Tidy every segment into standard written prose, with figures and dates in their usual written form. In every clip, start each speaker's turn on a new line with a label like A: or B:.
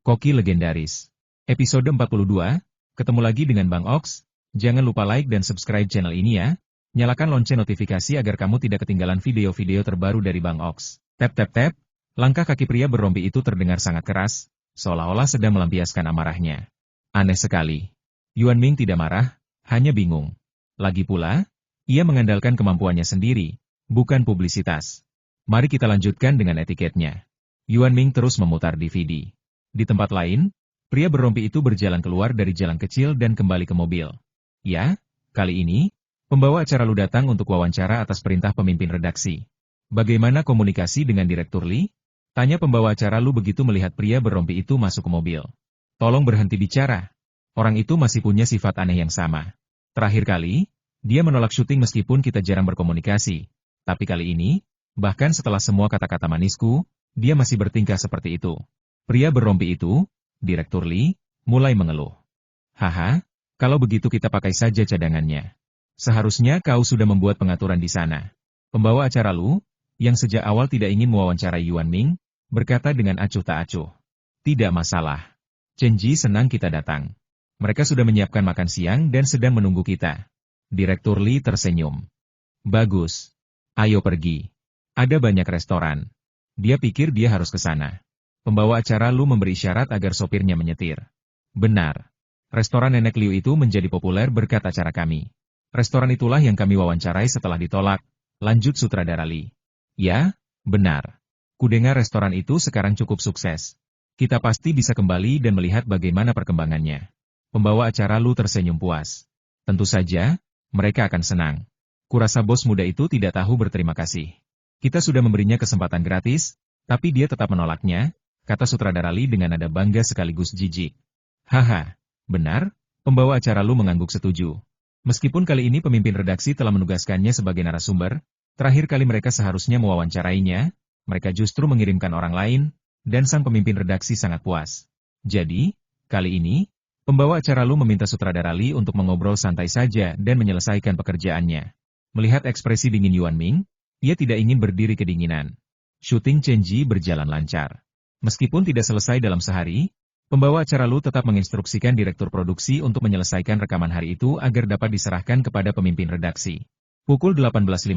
A: Koki legendaris. Episode 42, ketemu lagi dengan Bang Ox. Jangan lupa like dan subscribe channel ini ya. Nyalakan lonceng notifikasi agar kamu tidak ketinggalan video-video terbaru dari Bang Ox. Tap tap tap, langkah kaki pria berrompi itu terdengar sangat keras, seolah-olah sedang melampiaskan amarahnya. Aneh sekali. Yuan Ming tidak marah, hanya bingung. Lagi pula, ia mengandalkan kemampuannya sendiri, bukan publisitas. Mari kita lanjutkan dengan etiketnya. Yuan Ming terus memutar DVD. Di tempat lain, pria berrompi itu berjalan keluar dari jalan kecil dan kembali ke mobil. Ya, kali ini, pembawa acara Lu datang untuk wawancara atas perintah pemimpin redaksi. Bagaimana komunikasi dengan Direktur Li? Tanya pembawa acara Lu begitu melihat pria berrompi itu masuk ke mobil. Tolong berhenti bicara. Orang itu masih punya sifat aneh yang sama. Terakhir kali, dia menolak syuting meskipun kita jarang berkomunikasi. Tapi kali ini, bahkan setelah semua kata-kata manisku, dia masih bertingkah seperti itu. Pria berrompi itu, Direktur Li, mulai mengeluh. Haha, kalau begitu kita pakai saja cadangannya. Seharusnya kau sudah membuat pengaturan di sana. Pembawa acara Lu, yang sejak awal tidak ingin mewawancarai Yuan Ming, berkata dengan acuh tak acuh. Tidak masalah. Chen Ji senang kita datang. Mereka sudah menyiapkan makan siang dan sedang menunggu kita. Direktur Li tersenyum. Bagus. Ayo pergi. Ada banyak restoran. Dia pikir dia harus ke sana. Pembawa acara Lu memberi isyarat agar sopirnya menyetir. Benar. Restoran Nenek Liu itu menjadi populer berkat acara kami. Restoran itulah yang kami wawancarai setelah ditolak, lanjut sutradara Li. Ya, benar. Kudengar restoran itu sekarang cukup sukses. Kita pasti bisa kembali dan melihat bagaimana perkembangannya. Pembawa acara Lu tersenyum puas. Tentu saja, mereka akan senang. Kurasa bos muda itu tidak tahu berterima kasih. Kita sudah memberinya kesempatan gratis, tapi dia tetap menolaknya, kata sutradara Li dengan nada bangga sekaligus jijik. Haha, benar, pembawa acara Lu mengangguk setuju. Meskipun kali ini pemimpin redaksi telah menugaskannya sebagai narasumber, terakhir kali mereka seharusnya mewawancarainya, mereka justru mengirimkan orang lain, dan sang pemimpin redaksi sangat puas. Jadi, kali ini, pembawa acara Lu meminta sutradara Li untuk mengobrol santai saja dan menyelesaikan pekerjaannya. Melihat ekspresi dingin Yuan Ming, ia tidak ingin berdiri kedinginan. Syuting Chen Ji berjalan lancar. Meskipun tidak selesai dalam sehari, pembawa acara Lu tetap menginstruksikan direktur produksi untuk menyelesaikan rekaman hari itu agar dapat diserahkan kepada pemimpin redaksi. Pukul 18.50,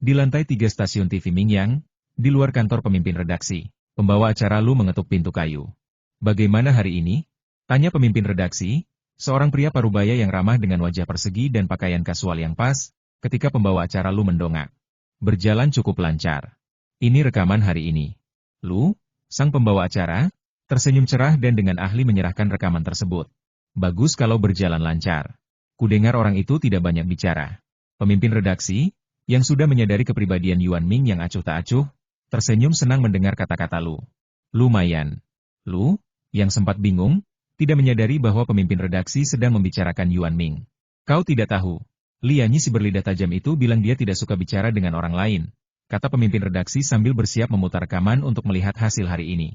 A: di lantai 3 stasiun TV Mingyang, di luar kantor pemimpin redaksi, pembawa acara Lu mengetuk pintu kayu. Bagaimana hari ini? Tanya pemimpin redaksi, seorang pria parubaya yang ramah dengan wajah persegi dan pakaian kasual yang pas, ketika pembawa acara Lu mendongak. Berjalan cukup lancar. Ini rekaman hari ini. Lu, sang pembawa acara, tersenyum cerah dan dengan ahli menyerahkan rekaman tersebut. Bagus kalau berjalan lancar. Kudengar orang itu tidak banyak bicara. Pemimpin redaksi, yang sudah menyadari kepribadian Yuan Ming yang acuh tak acuh, tersenyum senang mendengar kata-kata Lu. Lumayan. Lu, yang sempat bingung, tidak menyadari bahwa pemimpin redaksi sedang membicarakan Yuan Ming. Kau tidak tahu. Lianyi si berlidah tajam itu bilang dia tidak suka bicara dengan orang lain, kata pemimpin redaksi sambil bersiap memutar rekaman untuk melihat hasil hari ini.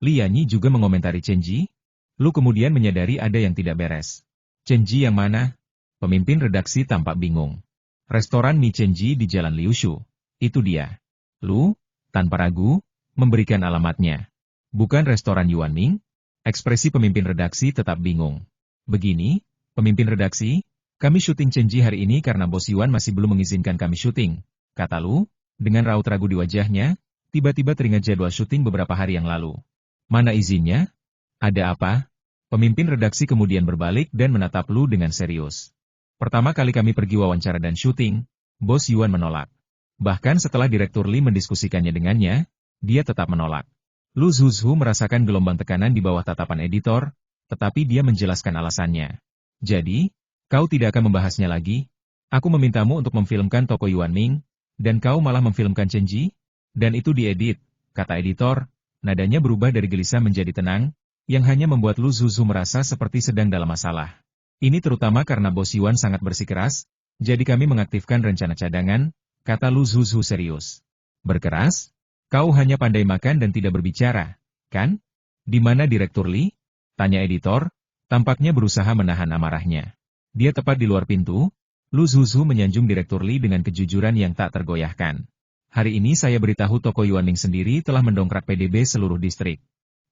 A: Lianyi juga mengomentari Chen Ji. Lu kemudian menyadari ada yang tidak beres. Chen Ji yang mana? Pemimpin redaksi tampak bingung. Restoran mie Chen Ji di Jalan Liushu. Itu dia. Lu, tanpa ragu, memberikan alamatnya. Bukan restoran Yuan Ming? Ekspresi pemimpin redaksi tetap bingung. Begini, pemimpin redaksi, kami syuting Chen Ji hari ini karena bos Yuan masih belum mengizinkan kami syuting, kata Lu, dengan raut ragu di wajahnya, tiba-tiba teringat jadwal syuting beberapa hari yang lalu. Mana izinnya? Ada apa? Pemimpin redaksi kemudian berbalik dan menatap Lu dengan serius. Pertama kali kami pergi wawancara dan syuting, bos Yuan menolak. Bahkan setelah Direktur Li mendiskusikannya dengannya, dia tetap menolak. Lu Zhuzhu merasakan gelombang tekanan di bawah tatapan editor, tetapi dia menjelaskan alasannya. Jadi, kau tidak akan membahasnya lagi? Aku memintamu untuk memfilmkan toko Yuan Ming, dan kau malah memfilmkan Chen Ji? Dan itu diedit, kata editor, nadanya berubah dari gelisah menjadi tenang, yang hanya membuat Lu Zhuzhu merasa seperti sedang dalam masalah. Ini terutama karena bos Yuan sangat bersikeras, jadi kami mengaktifkan rencana cadangan, kata Lu Zhuzhu serius. Berkeras? Kau hanya pandai makan dan tidak berbicara, kan? Di mana Direktur Li? Tanya editor, tampaknya berusaha menahan amarahnya. Dia tepat di luar pintu. Lu Zhuzhu menyanjung Direktur Li dengan kejujuran yang tak tergoyahkan. Hari ini saya beritahu toko Yuan Ming sendiri telah mendongkrak PDB seluruh distrik.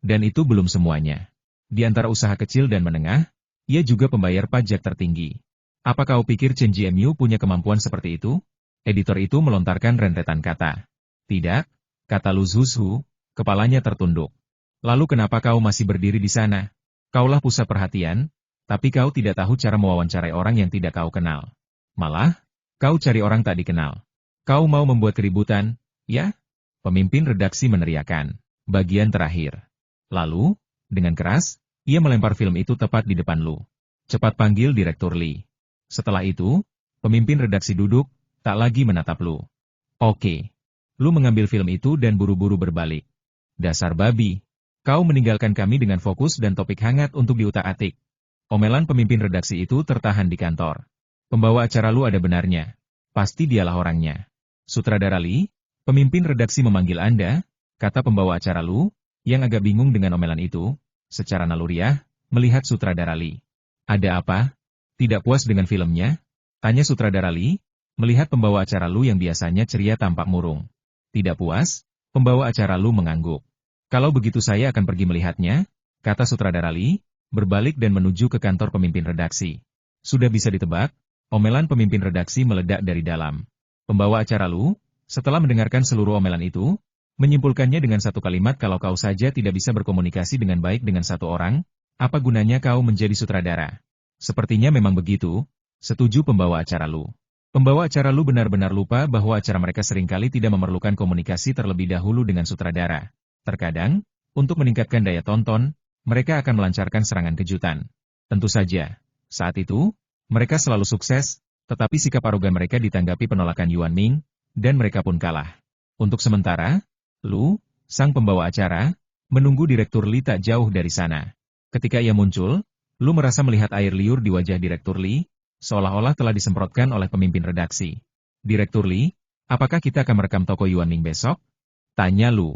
A: Dan itu belum semuanya. Di antara usaha kecil dan menengah, ia juga pembayar pajak tertinggi. Apa kau pikir Chen Jianyu punya kemampuan seperti itu? Editor itu melontarkan rentetan kata. Tidak, kata Lu Zhuzu, kepalanya tertunduk. Lalu kenapa kau masih berdiri di sana? Kaulah pusat perhatian, tapi kau tidak tahu cara mewawancarai orang yang tidak kau kenal. Malah, kau cari orang tak dikenal. Kau mau membuat keributan, ya? Pemimpin redaksi meneriakkan. Bagian terakhir. Lalu, dengan keras, ia melempar film itu tepat di depan Lu. Cepat panggil Direktur Li. Setelah itu, pemimpin redaksi duduk, tak lagi menatap Lu. Oke. Lu mengambil film itu dan buru-buru berbalik. Dasar babi. Kau meninggalkan kami dengan fokus dan topik hangat untuk diutak-atik. Omelan pemimpin redaksi itu tertahan di kantor. Pembawa acara Lu ada benarnya. Pasti dialah orangnya. Sutradara Li, pemimpin redaksi memanggil Anda, kata pembawa acara Lu, yang agak bingung dengan omelan itu, secara naluriah, melihat sutradara Li. Ada apa? Tidak puas dengan filmnya? Tanya sutradara Li, melihat pembawa acara Lu yang biasanya ceria tampak murung. Tidak puas? Pembawa acara Lu mengangguk. Kalau begitu saya akan pergi melihatnya, kata sutradara Li, berbalik dan menuju ke kantor pemimpin redaksi. Sudah bisa ditebak, omelan pemimpin redaksi meledak dari dalam. Pembawa acara Lu, setelah mendengarkan seluruh omelan itu, menyimpulkannya dengan satu kalimat, kalau kau saja tidak bisa berkomunikasi dengan baik dengan satu orang, apa gunanya kau menjadi sutradara? Sepertinya memang begitu, setuju pembawa acara Lu. Pembawa acara Lu benar-benar lupa bahwa acara mereka seringkali tidak memerlukan komunikasi terlebih dahulu dengan sutradara. Terkadang, untuk meningkatkan daya tonton, mereka akan melancarkan serangan kejutan. Tentu saja, saat itu, mereka selalu sukses, tetapi sikap arogan mereka ditanggapi penolakan Yuan Ming, dan mereka pun kalah. Untuk sementara, Lu, sang pembawa acara, menunggu Direktur Li tak jauh dari sana. Ketika ia muncul, Lu merasa melihat air liur di wajah Direktur Li, seolah-olah telah disemprotkan oleh pemimpin redaksi. Direktur Li, apakah kita akan merekam toko Yuan Ming besok? Tanya Lu.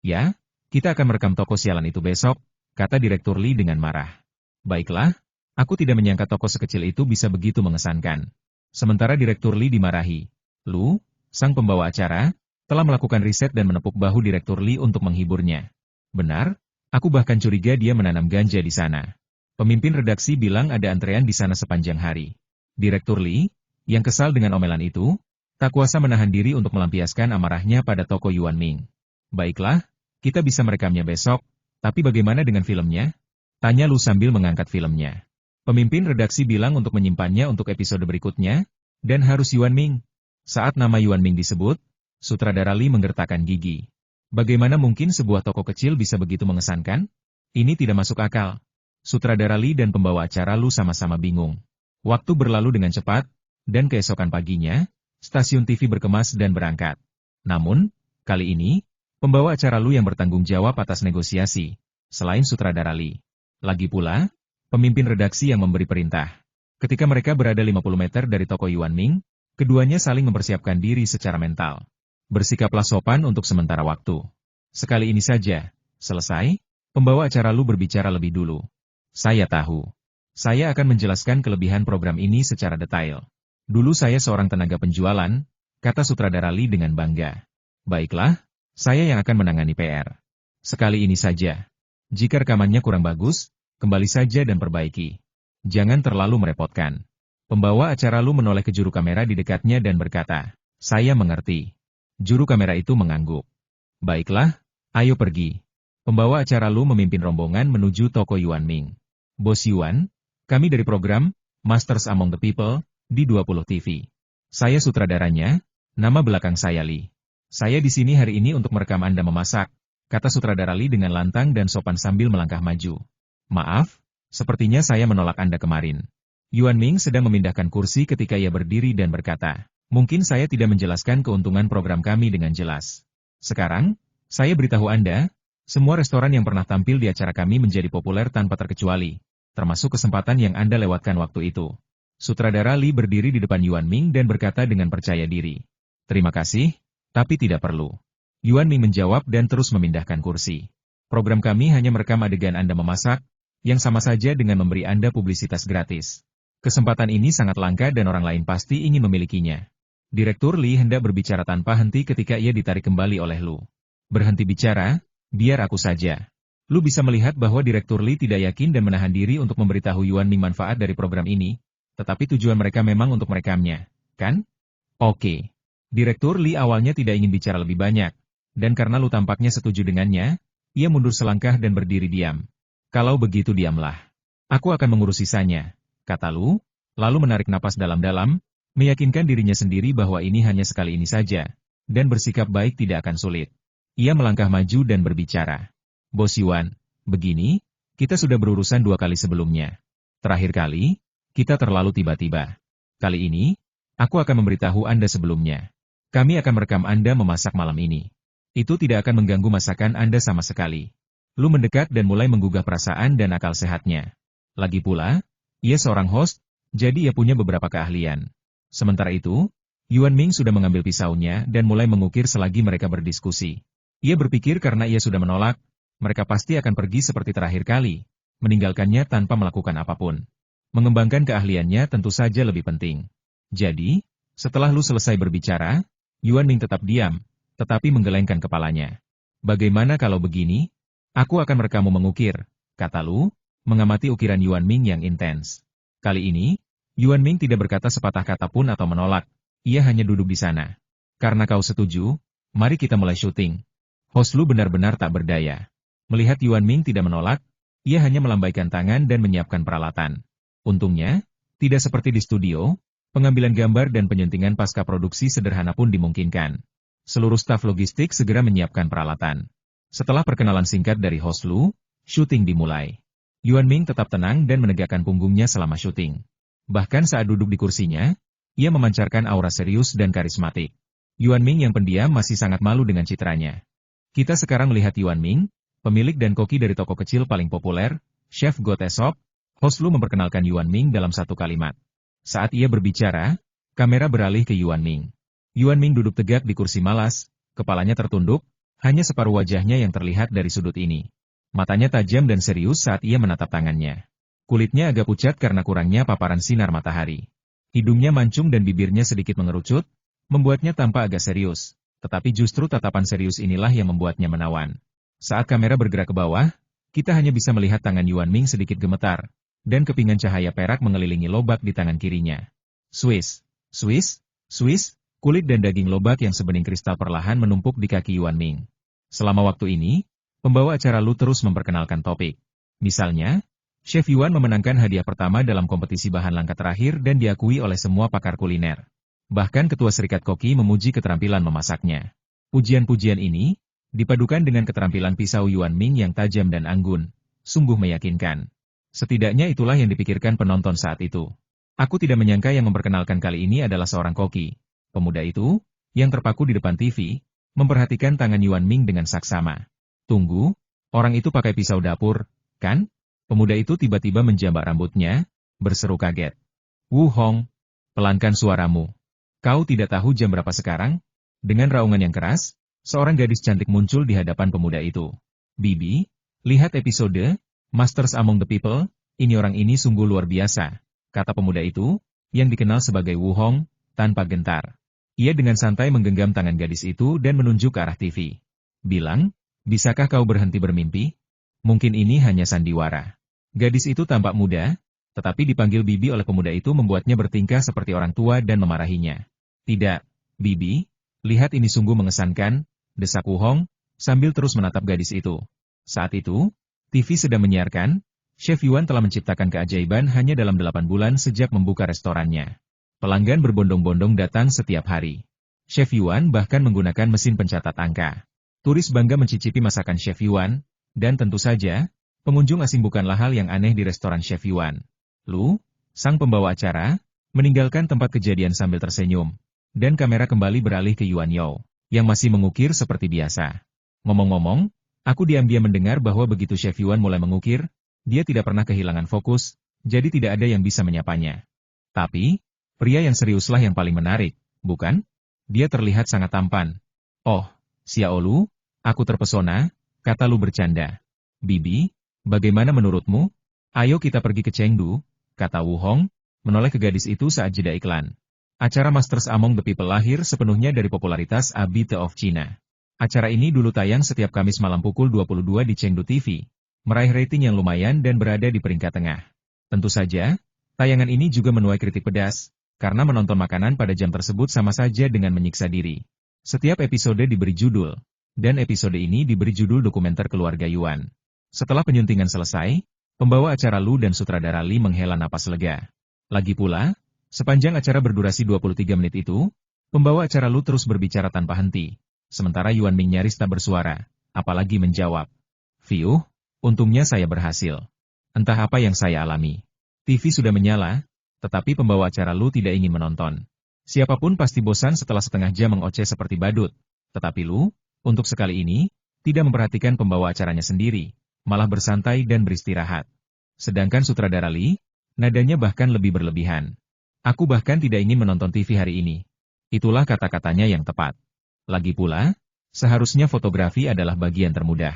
A: Ya, kita akan merekam toko sialan itu besok, kata Direktur Li dengan marah. Baiklah, aku tidak menyangka toko sekecil itu bisa begitu mengesankan. Sementara Direktur Li dimarahi. Lu, sang pembawa acara, telah melakukan riset dan menepuk bahu Direktur Li untuk menghiburnya. Benar, aku bahkan curiga dia menanam ganja di sana. Pemimpin redaksi bilang ada antrean di sana sepanjang hari. Direktur Li, yang kesal dengan omelan itu, tak kuasa menahan diri untuk melampiaskan amarahnya pada toko Yuan Ming. Baiklah, kita bisa merekamnya besok, tapi bagaimana dengan filmnya? Tanya Lu sambil mengangkat filmnya. Pemimpin redaksi bilang untuk menyimpannya untuk episode berikutnya, dan harus Yuan Ming. Saat nama Yuan Ming disebut, sutradara Li menggertakkan gigi. Bagaimana mungkin sebuah toko kecil bisa begitu mengesankan? Ini tidak masuk akal. Sutradara Li dan pembawa acara Lu sama-sama bingung. Waktu berlalu dengan cepat, dan keesokan paginya, stasiun TV berkemas dan berangkat. Namun, kali ini, pembawa acara Lu yang bertanggung jawab atas negosiasi, selain sutradara Li. Lagi pula, pemimpin redaksi yang memberi perintah. Ketika mereka berada 50 meter dari toko Yuan Ming, keduanya saling mempersiapkan diri secara mental. Bersikaplah sopan untuk sementara waktu. Sekali ini saja, selesai, pembawa acara Lu berbicara lebih dulu. Saya tahu. Saya akan menjelaskan kelebihan program ini secara detail. Dulu saya seorang tenaga penjualan, kata sutradara Li dengan bangga. Baiklah, saya yang akan menangani PR. Sekali ini saja. Jika rekamannya kurang bagus, kembali saja dan perbaiki. Jangan terlalu merepotkan. Pembawa acara Lu menoleh ke juru kamera di dekatnya dan berkata, saya mengerti. Juru kamera itu mengangguk. Baiklah, ayo pergi. Pembawa acara Lu memimpin rombongan menuju toko Yuan Ming. Bos Yuan, kami dari program Masters Among the People di 20 TV. Saya sutradaranya, nama belakang saya Li. Saya di sini hari ini untuk merekam Anda memasak, kata sutradara Li dengan lantang dan sopan sambil melangkah maju. Maaf, sepertinya saya menolak Anda kemarin. Yuan Ming sedang memindahkan kursi ketika ia berdiri dan berkata, mungkin saya tidak menjelaskan keuntungan program kami dengan jelas. Sekarang, saya beritahu Anda, semua restoran yang pernah tampil di acara kami menjadi populer tanpa terkecuali, termasuk kesempatan yang Anda lewatkan waktu itu. Sutradara Li berdiri di depan Yuan Ming dan berkata dengan percaya diri. Terima kasih, tapi tidak perlu. Yuan Ming menjawab dan terus memindahkan kursi. Program kami hanya merekam adegan Anda memasak, yang sama saja dengan memberi Anda publisitas gratis. Kesempatan ini sangat langka dan orang lain pasti ingin memilikinya. Direktur Li hendak berbicara tanpa henti ketika ia ditarik kembali oleh Lu. Berhenti bicara, biar aku saja. Lu bisa melihat bahwa Direktur Li tidak yakin dan menahan diri untuk memberitahu Yuan Ming manfaat dari program ini, tetapi tujuan mereka memang untuk merekamnya, kan? Oke. Direktur Li awalnya tidak ingin bicara lebih banyak, dan karena lu tampaknya setuju dengannya, ia mundur selangkah dan berdiri diam. Kalau begitu diamlah. Aku akan mengurus sisanya, kata Lu, lalu menarik napas dalam-dalam, meyakinkan dirinya sendiri bahwa ini hanya sekali ini saja, dan bersikap baik tidak akan sulit. Ia melangkah maju dan berbicara. Bos Yuan, begini, kita sudah berurusan 2 kali sebelumnya. Terakhir kali, kita terlalu tiba-tiba. Kali ini, aku akan memberitahu Anda sebelumnya. Kami akan merekam Anda memasak malam ini. Itu tidak akan mengganggu masakan Anda sama sekali. Lu mendekat dan mulai menggugah perasaan dan akal sehatnya. Lagi pula, ia seorang host, jadi ia punya beberapa keahlian. Sementara itu, Yuan Ming sudah mengambil pisaunya dan mulai mengukir selagi mereka berdiskusi. Ia berpikir karena ia sudah menolak, mereka pasti akan pergi seperti terakhir kali, meninggalkannya tanpa melakukan apapun. Mengembangkan keahliannya tentu saja lebih penting. Jadi, setelah Lu selesai berbicara, Yuan Ming tetap diam, tetapi menggelengkan kepalanya. Bagaimana kalau begini? Aku akan merekamu mengukir, kata Lu, mengamati ukiran Yuan Ming yang intens. Kali ini, Yuan Ming tidak berkata sepatah kata pun atau menolak, ia hanya duduk di sana. Karena kau setuju, mari kita mulai syuting. Host Lu benar-benar tak berdaya. Melihat Yuan Ming tidak menolak, ia hanya melambaikan tangan dan menyiapkan peralatan. Untungnya, tidak seperti di studio, pengambilan gambar dan penyuntingan pasca produksi sederhana pun dimungkinkan. Seluruh staf logistik segera menyiapkan peralatan. Setelah perkenalan singkat dari host Lu, syuting dimulai. Yuan Ming tetap tenang dan menegakkan punggungnya selama syuting. Bahkan saat duduk di kursinya, ia memancarkan aura serius dan karismatik. Yuan Ming yang pendiam masih sangat malu dengan citranya. Kita sekarang melihat Yuan Ming, pemilik dan koki dari toko kecil paling populer, Chef God Esop. Host Lu memperkenalkan Yuan Ming dalam satu kalimat. Saat ia berbicara, kamera beralih ke Yuan Ming. Yuan Ming duduk tegak di kursi malas, kepalanya tertunduk, hanya separuh wajahnya yang terlihat dari sudut ini. Matanya tajam dan serius saat ia menatap tangannya. Kulitnya agak pucat karena kurangnya paparan sinar matahari. Hidungnya mancung dan bibirnya sedikit mengerucut, membuatnya tampak agak serius. Tetapi justru tatapan serius inilah yang membuatnya menawan. Saat kamera bergerak ke bawah, kita hanya bisa melihat tangan Yuan Ming sedikit gemetar, dan kepingan cahaya perak mengelilingi lobak di tangan kirinya. Swiss, Swiss, Swiss, kulit dan daging lobak yang sebening kristal perlahan menumpuk di kaki Yuan Ming. Selama waktu ini, pembawa acara Lu terus memperkenalkan topik. Misalnya, Chef Yuan memenangkan hadiah pertama dalam kompetisi bahan langka terakhir dan diakui oleh semua pakar kuliner. Bahkan Ketua Serikat Koki memuji keterampilan memasaknya. Pujian-pujian ini, dipadukan dengan keterampilan pisau Yuan Ming yang tajam dan anggun, sungguh meyakinkan. Setidaknya itulah yang dipikirkan penonton saat itu. Aku tidak menyangka yang memperkenalkan kali ini adalah seorang koki. Pemuda itu, yang terpaku di depan TV, memperhatikan tangan Yuan Ming dengan saksama. Tunggu, orang itu pakai pisau dapur, kan? Pemuda itu tiba-tiba menjambak rambutnya, berseru kaget. Wu Hong, pelankan suaramu. Kau tidak tahu jam berapa sekarang? Dengan raungan yang keras, seorang gadis cantik muncul di hadapan pemuda itu. Bibi, lihat episode Masters Among the People, ini orang ini sungguh luar biasa, kata pemuda itu, yang dikenal sebagai Wu Hong, tanpa gentar. Ia dengan santai menggenggam tangan gadis itu dan menunjuk ke arah TV. Bilang, bisakah kau berhenti bermimpi? Mungkin ini hanya sandiwara. Gadis itu tampak muda, tetapi dipanggil Bibi oleh pemuda itu membuatnya bertingkah seperti orang tua dan memarahinya. Tidak, Bibi, lihat ini sungguh mengesankan, desak Wu Hong, sambil terus menatap gadis itu. Saat itu, TV sedang menyiarkan, Chef Yuan telah menciptakan keajaiban hanya dalam 8 bulan sejak membuka restorannya. Pelanggan berbondong-bondong datang setiap hari. Chef Yuan bahkan menggunakan mesin pencatat angka. Turis bangga mencicipi masakan Chef Yuan, dan tentu saja, pengunjung asing bukanlah hal yang aneh di restoran Chef Yuan. Lu, sang pembawa acara, meninggalkan tempat kejadian sambil tersenyum. Dan kamera kembali beralih ke Yuan Yao, yang masih mengukir seperti biasa. Ngomong-ngomong, aku diam-diam mendengar bahwa begitu Chef Yuan mulai mengukir, dia tidak pernah kehilangan fokus, jadi tidak ada yang bisa menyapanya. Tapi, pria yang seriuslah yang paling menarik, bukan? Dia terlihat sangat tampan. Oh, Xiao Lu, aku terpesona, kata Lu bercanda. Bibi, bagaimana menurutmu? Ayo kita pergi ke Chengdu, kata Wu Hong, menoleh ke gadis itu saat jeda iklan. Acara Masters Among the People lahir sepenuhnya dari popularitas A Bit of China. Acara ini dulu tayang setiap Kamis malam pukul 22 di Chengdu TV, meraih rating yang lumayan dan berada di peringkat tengah. Tentu saja, tayangan ini juga menuai kritik pedas, karena menonton makanan pada jam tersebut sama saja dengan menyiksa diri. Setiap episode diberi judul, dan episode ini diberi judul dokumenter keluarga Yuan. Setelah penyuntingan selesai, pembawa acara Lu dan sutradara Lee menghela napas lega. Lagi pula, sepanjang acara berdurasi 23 menit itu, pembawa acara Lu terus berbicara tanpa henti, sementara Yuan Ming nyaris tak bersuara, apalagi menjawab. "Fiuh, untungnya saya berhasil. Entah apa yang saya alami. TV sudah menyala, tetapi pembawa acara Lu tidak ingin menonton. Siapapun pasti bosan setelah setengah jam mengoceh seperti badut. Tetapi Lu, untuk sekali ini, tidak memperhatikan pembawa acaranya sendiri, malah bersantai dan beristirahat. Sedangkan sutradara Lee, nadanya bahkan lebih berlebihan. Aku bahkan tidak ingin menonton TV hari ini." Itulah kata-katanya yang tepat. Lagi pula, seharusnya fotografi adalah bagian termudah.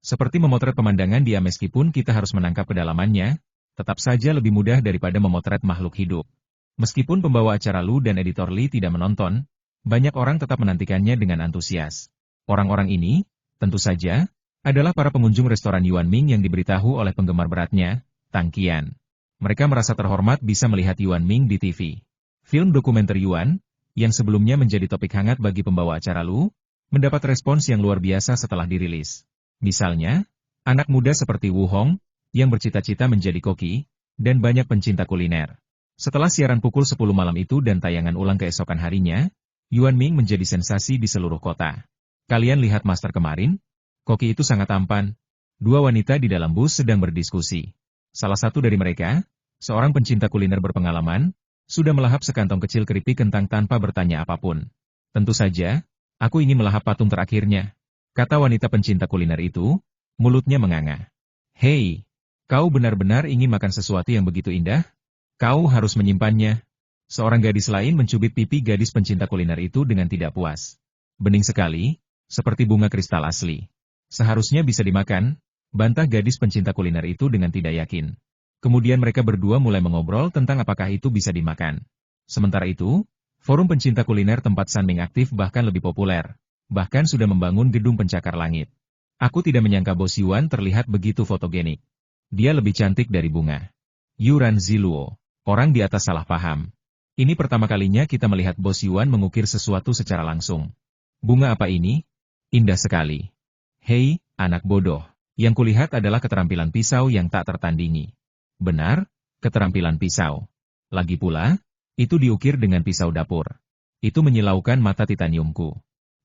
A: Seperti memotret pemandangan dia meskipun kita harus menangkap kedalamannya, tetap saja lebih mudah daripada memotret makhluk hidup. Meskipun pembawa acara Lu dan editor Lee tidak menonton, banyak orang tetap menantikannya dengan antusias. Orang-orang ini, tentu saja, adalah para pengunjung restoran Yuan Ming yang diberitahu oleh penggemar beratnya, Tang Qian. Mereka merasa terhormat bisa melihat Yuan Ming di TV. Film dokumenter Yuan, yang sebelumnya menjadi topik hangat bagi pembawa acara Lu, mendapat respons yang luar biasa setelah dirilis. Misalnya, anak muda seperti Wu Hong, yang bercita-cita menjadi koki, dan banyak pencinta kuliner. Setelah siaran pukul 10 malam itu dan tayangan ulang keesokan harinya, Yuan Ming menjadi sensasi di seluruh kota. Kalian lihat master kemarin? Koki itu sangat tampan. Dua wanita di dalam bus sedang berdiskusi. Salah satu dari mereka, seorang pencinta kuliner berpengalaman, sudah melahap sekantong kecil keripik kentang tanpa bertanya apapun. Tentu saja, aku ingin melahap patung terakhirnya, kata wanita pencinta kuliner itu, mulutnya menganga. Hei, kau benar-benar ingin makan sesuatu yang begitu indah? Kau harus menyimpannya. Seorang gadis lain mencubit pipi gadis pencinta kuliner itu dengan tidak puas. Bening sekali, seperti bunga kristal asli. Seharusnya bisa dimakan, bantah gadis pencinta kuliner itu dengan tidak yakin. Kemudian mereka berdua mulai mengobrol tentang apakah itu bisa dimakan. Sementara itu, forum pencinta kuliner tempat San Ming aktif bahkan lebih populer. Bahkan sudah membangun gedung pencakar langit. Aku tidak menyangka Bos Yuan terlihat begitu fotogenik. Dia lebih cantik dari bunga. Yuran Ziluo, orang di atas salah paham. Ini pertama kalinya kita melihat Bos Yuan mengukir sesuatu secara langsung. Bunga apa ini? Indah sekali. Hei, anak bodoh. Yang kulihat adalah keterampilan pisau yang tak tertandingi. Benar, keterampilan pisau. Lagi pula, itu diukir dengan pisau dapur. Itu menyilaukan mata titaniumku.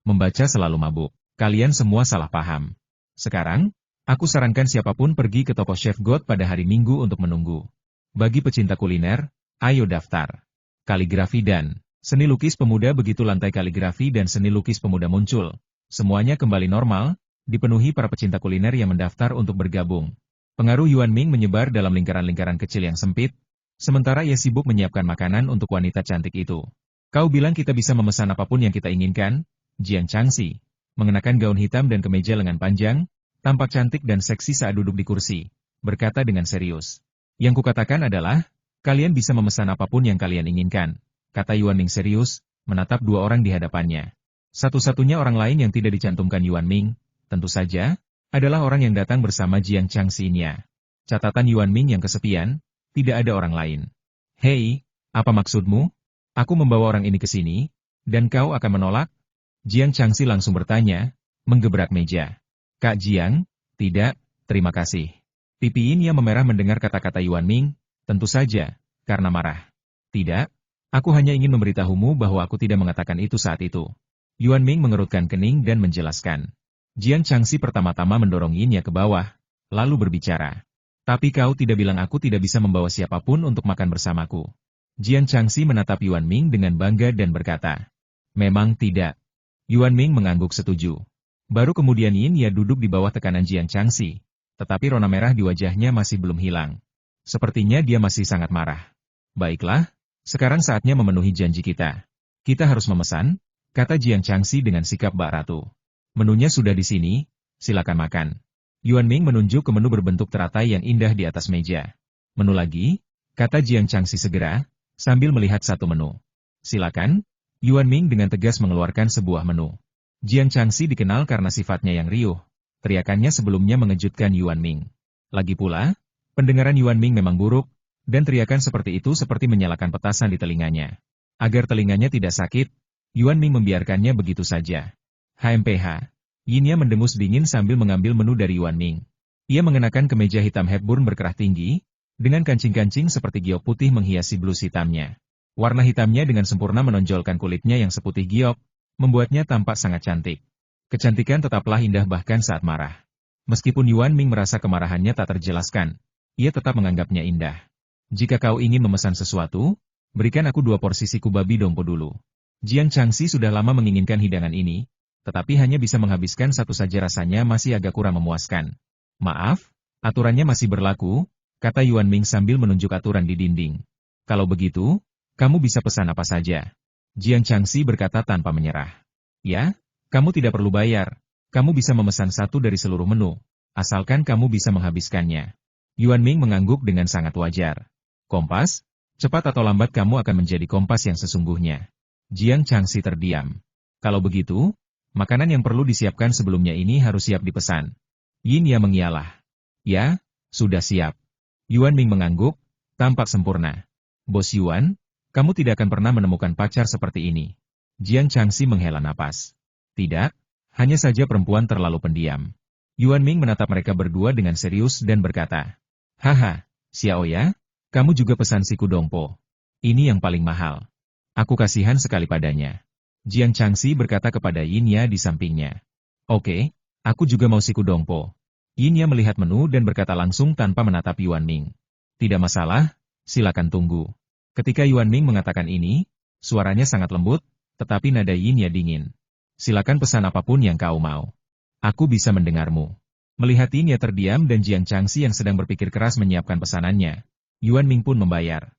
A: Membaca selalu mabuk. Kalian semua salah paham. Sekarang, aku sarankan siapapun pergi ke toko Chef God pada hari Minggu untuk menunggu. Bagi pecinta kuliner, ayo daftar. Kaligrafi dan seni lukis pemuda. Begitu lantai kaligrafi dan seni lukis pemuda muncul, semuanya kembali normal, dipenuhi para pecinta kuliner yang mendaftar untuk bergabung. Pengaruh Yuan Ming menyebar dalam lingkaran-lingkaran kecil yang sempit, sementara ia sibuk menyiapkan makanan untuk wanita cantik itu. Kau bilang kita bisa memesan apapun yang kita inginkan? Jiang Changxi, mengenakan gaun hitam dan kemeja lengan panjang, tampak cantik dan seksi saat duduk di kursi, berkata dengan serius. Yang kukatakan adalah, kalian bisa memesan apapun yang kalian inginkan, kata Yuan Ming serius, menatap dua orang di hadapannya. Satu-satunya orang lain yang tidak dicantumkan Yuan Ming, tentu saja, adalah orang yang datang bersama Jiang Changxi-nya. Catatan Yuan Ming yang kesepian, tidak ada orang lain. Hei, apa maksudmu? Aku membawa orang ini ke sini, dan kau akan menolak? Jiang Changxi langsung bertanya, menggebrak meja. Kak Jiang, tidak, terima kasih. Pipi Yin yang memerah mendengar kata-kata Yuan Ming, tentu saja, karena marah. Tidak, aku hanya ingin memberitahumu bahwa aku tidak mengatakan itu saat itu. Yuan Ming mengerutkan kening dan menjelaskan. Jiang Changxi pertama-tama mendorong Yin-nya ke bawah, lalu berbicara. Tapi kau tidak bilang aku tidak bisa membawa siapapun untuk makan bersamaku. Jiang Changxi menatap Yuan Ming dengan bangga dan berkata. Memang tidak. Yuan Ming mengangguk setuju. Baru kemudian Yin-ya duduk di bawah tekanan Jiang Changxi, tetapi rona merah di wajahnya masih belum hilang. Sepertinya dia masih sangat marah. Baiklah, sekarang saatnya memenuhi janji kita. Kita harus memesan, kata Jiang Changxi dengan sikap bak ratu. Menunya sudah di sini, silakan makan. Yuan Ming menunjuk ke menu berbentuk teratai yang indah di atas meja. Menu lagi, kata Jiang Changxi segera, sambil melihat satu menu. Silakan, Yuan Ming dengan tegas mengeluarkan sebuah menu. Jiang Changxi dikenal karena sifatnya yang riuh. Teriakannya sebelumnya mengejutkan Yuan Ming. Lagi pula, pendengaran Yuan Ming memang buruk, dan teriakan seperti itu seperti menyalakan petasan di telinganya. Agar telinganya tidak sakit, Yuan Ming membiarkannya begitu saja. HMPH. Yin Ya mendengus dingin sambil mengambil menu dari Yuan Ming. Ia mengenakan kemeja hitam Hepburn berkerah tinggi, dengan kancing-kancing seperti giok putih menghiasi blus hitamnya. Warna hitamnya dengan sempurna menonjolkan kulitnya yang seputih giok, membuatnya tampak sangat cantik. Kecantikan tetaplah indah bahkan saat marah. Meskipun Yuan Ming merasa kemarahannya tak terjelaskan, ia tetap menganggapnya indah. Jika kau ingin memesan sesuatu, berikan aku 2 porsi siku babi dongpo dulu. Jiang Changxi sudah lama menginginkan hidangan ini, tetapi hanya bisa menghabiskan satu saja rasanya masih agak kurang memuaskan. Maaf, aturannya masih berlaku, kata Yuan Ming sambil menunjuk aturan di dinding. Kalau begitu, kamu bisa pesan apa saja. Jiang Changxi berkata tanpa menyerah. Ya, kamu tidak perlu bayar. Kamu bisa memesan satu dari seluruh menu, asalkan kamu bisa menghabiskannya. Yuan Ming mengangguk dengan sangat wajar. Kompas, cepat atau lambat kamu akan menjadi kompas yang sesungguhnya. Jiang Changxi terdiam. Kalau begitu, makanan yang perlu disiapkan sebelumnya ini harus siap dipesan. Yin Ya mengiyalah. Ya, sudah siap. Yuan Ming mengangguk, tampak sempurna. Bos Yuan, kamu tidak akan pernah menemukan pacar seperti ini. Jiang Changxi menghela napas. Tidak, hanya saja perempuan terlalu pendiam. Yuan Ming menatap mereka berdua dengan serius dan berkata, haha, Xiao Ya, kamu juga pesan siku dongpo. Ini yang paling mahal. Aku kasihan sekali padanya. Jiang Changxi berkata kepada Yin Ya di sampingnya. Oke, aku juga mau siku dongpo. Yin Ya melihat menu dan berkata langsung tanpa menatap Yuan Ming. Tidak masalah, silakan tunggu. Ketika Yuan Ming mengatakan ini, suaranya sangat lembut, tetapi nada Yin Ya dingin. Silakan pesan apapun yang kau mau. Aku bisa mendengarmu. Melihat Yin Ya terdiam dan Jiang Changxi yang sedang berpikir keras menyiapkan pesanannya, Yuan Ming pun membayar.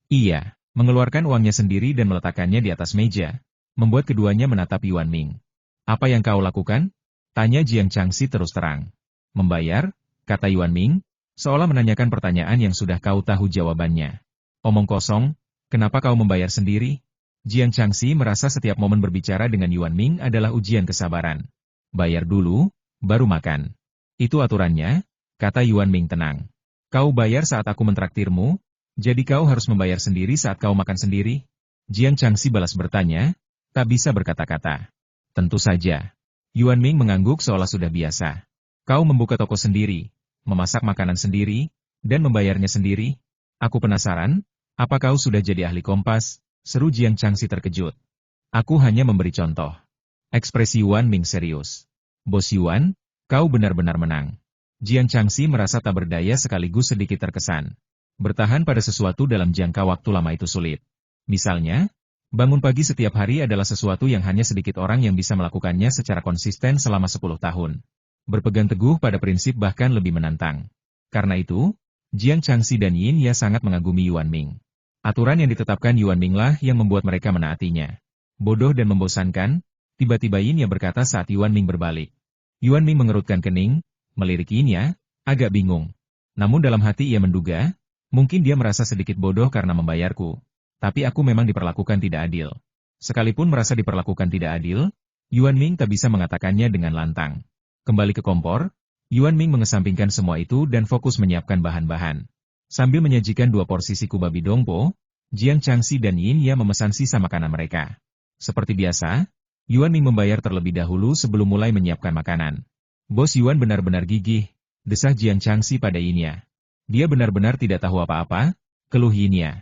A: Ia mengeluarkan uangnya sendiri dan meletakkannya di atas meja, membuat keduanya menatap Yuan Ming. Apa yang kau lakukan? Tanya Jiang Changxi terus terang. Membayar, kata Yuan Ming, seolah menanyakan pertanyaan yang sudah kau tahu jawabannya. Omong kosong, kenapa kau membayar sendiri? Jiang Changxi merasa setiap momen berbicara dengan Yuan Ming adalah ujian kesabaran. Bayar dulu, baru makan. Itu aturannya, kata Yuan Ming tenang. Kau bayar saat aku mentraktirmu, jadi kau harus membayar sendiri saat kau makan sendiri? Jiang Changxi balas bertanya, tak bisa berkata-kata. Tentu saja. Yuan Ming mengangguk seolah sudah biasa. Kau membuka toko sendiri, memasak makanan sendiri, dan membayarnya sendiri? Aku penasaran, apa kau sudah jadi ahli kompas? Seru Jiang Changxi terkejut. Aku hanya memberi contoh. Ekspresi Yuan Ming serius. Bos Yuan, kau benar-benar menang. Jiang Changxi merasa tak berdaya sekaligus sedikit terkesan. Bertahan pada sesuatu dalam jangka waktu lama itu sulit. Misalnya, bangun pagi setiap hari adalah sesuatu yang hanya sedikit orang yang bisa melakukannya secara konsisten selama 10 tahun. Berpegang teguh pada prinsip bahkan lebih menantang. Karena itu, Jiang Changxi dan Yin Ya sangat mengagumi Yuan Ming. Aturan yang ditetapkan Yuan Ming lah yang membuat mereka menaatinya. Bodoh dan membosankan, tiba-tiba Yin Ya berkata saat Yuan Ming berbalik. Yuan Ming mengerutkan kening, melirik Yin Ya, agak bingung. Namun dalam hati ia menduga, mungkin dia merasa sedikit bodoh karena membayarku. Tapi aku memang diperlakukan tidak adil. Sekalipun merasa diperlakukan tidak adil, Yuan Ming tak bisa mengatakannya dengan lantang. Kembali ke kompor, Yuan Ming mengesampingkan semua itu dan fokus menyiapkan bahan-bahan. Sambil menyajikan 2 porsi siku babi dongpo, Jiang Changxi dan Yin Ya memesan sisa makanan mereka. Seperti biasa, Yuan Ming membayar terlebih dahulu sebelum mulai menyiapkan makanan. Bos Yuan benar-benar gigih, desah Jiang Changxi pada Yin Ya. Dia benar-benar tidak tahu apa-apa, keluh Yin Ya.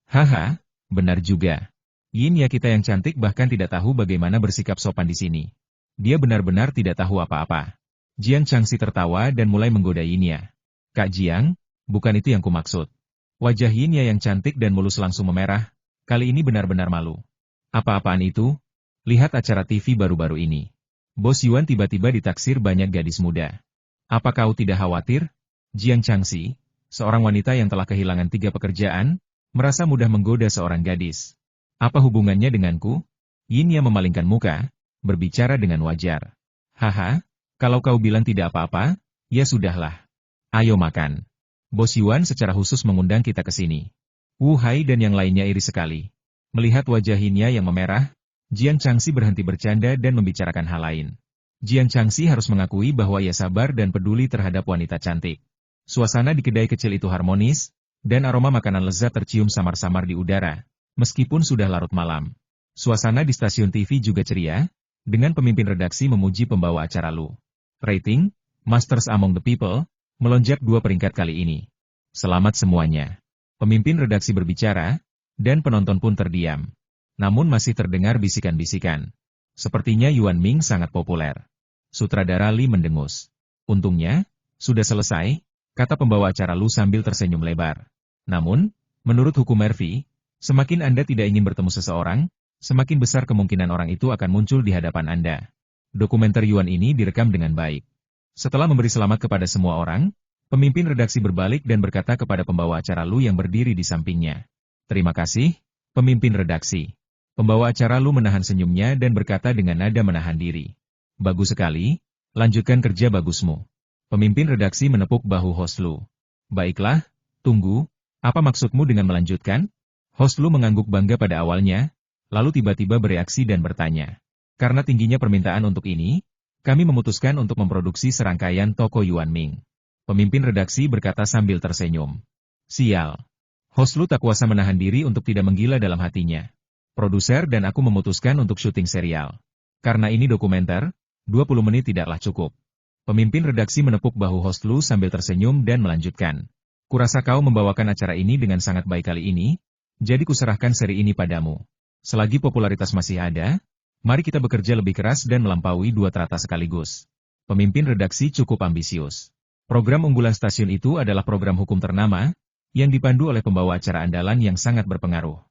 A: Haha, benar juga. Yin Ya kita yang cantik bahkan tidak tahu bagaimana bersikap sopan di sini. Dia benar-benar tidak tahu apa-apa. Jiang Changxi tertawa dan mulai menggoda Yin Ya. Kak Jiang, bukan itu yang kumaksud. Wajah Yin Ya yang cantik dan mulus langsung memerah, kali ini benar-benar malu. Apa-apaan itu? Lihat acara TV baru-baru ini. Bos Yuan tiba-tiba ditaksir banyak gadis muda. Apa kau tidak khawatir? Jiang Changxi, seorang wanita yang telah kehilangan 3 pekerjaan, merasa mudah menggoda seorang gadis. Apa hubungannya denganku? Yin Ya memalingkan muka, berbicara dengan wajar. Haha, kalau kau bilang tidak apa-apa, ya sudahlah. Ayo makan. Bos Yuan secara khusus mengundang kita ke sini. Wu Hai dan yang lainnya iri sekali. Melihat wajah Yin Ya yang memerah, Jiang Changxi berhenti bercanda dan membicarakan hal lain. Jiang Changxi harus mengakui bahwa ia sabar dan peduli terhadap wanita cantik. Suasana di kedai kecil itu harmonis, dan aroma makanan lezat tercium samar-samar di udara, meskipun sudah larut malam. Suasana di stasiun TV juga ceria, dengan pemimpin redaksi memuji pembawa acara Lu. Rating, Masters Among the People, melonjak 2 peringkat kali ini. Selamat semuanya. Pemimpin redaksi berbicara, dan penonton pun terdiam. Namun masih terdengar bisikan-bisikan. Sepertinya Yuan Ming sangat populer. Sutradara Li mendengus. Untungnya, sudah selesai, kata pembawa acara Lu sambil tersenyum lebar. Namun, menurut hukum Murphy, semakin Anda tidak ingin bertemu seseorang, semakin besar kemungkinan orang itu akan muncul di hadapan Anda. Dokumenter Yuan ini direkam dengan baik. Setelah memberi selamat kepada semua orang, pemimpin redaksi berbalik dan berkata kepada pembawa acara Lu yang berdiri di sampingnya. Terima kasih, pemimpin redaksi. Pembawa acara Lu menahan senyumnya dan berkata dengan nada menahan diri. Bagus sekali, lanjutkan kerja bagusmu. Pemimpin redaksi menepuk bahu host Lu. Baiklah, tunggu, apa maksudmu dengan melanjutkan? Host Lu mengangguk bangga pada awalnya, lalu tiba-tiba bereaksi dan bertanya. Karena tingginya permintaan untuk ini, kami memutuskan untuk memproduksi serangkaian toko Yuan Ming. Pemimpin redaksi berkata sambil tersenyum. Sial. Host Lu tak kuasa menahan diri untuk tidak menggila dalam hatinya. Produser dan aku memutuskan untuk syuting serial. Karena ini dokumenter, 20 menit tidaklah cukup. Pemimpin redaksi menepuk bahu host Lu sambil tersenyum dan melanjutkan. Kurasa kau membawakan acara ini dengan sangat baik kali ini, jadi kuserahkan seri ini padamu. Selagi popularitas masih ada, mari kita bekerja lebih keras dan melampaui 2 teratas sekaligus. Pemimpin redaksi cukup ambisius. Program unggulan stasiun itu adalah program hukum ternama, yang dipandu oleh pembawa acara andalan yang sangat berpengaruh.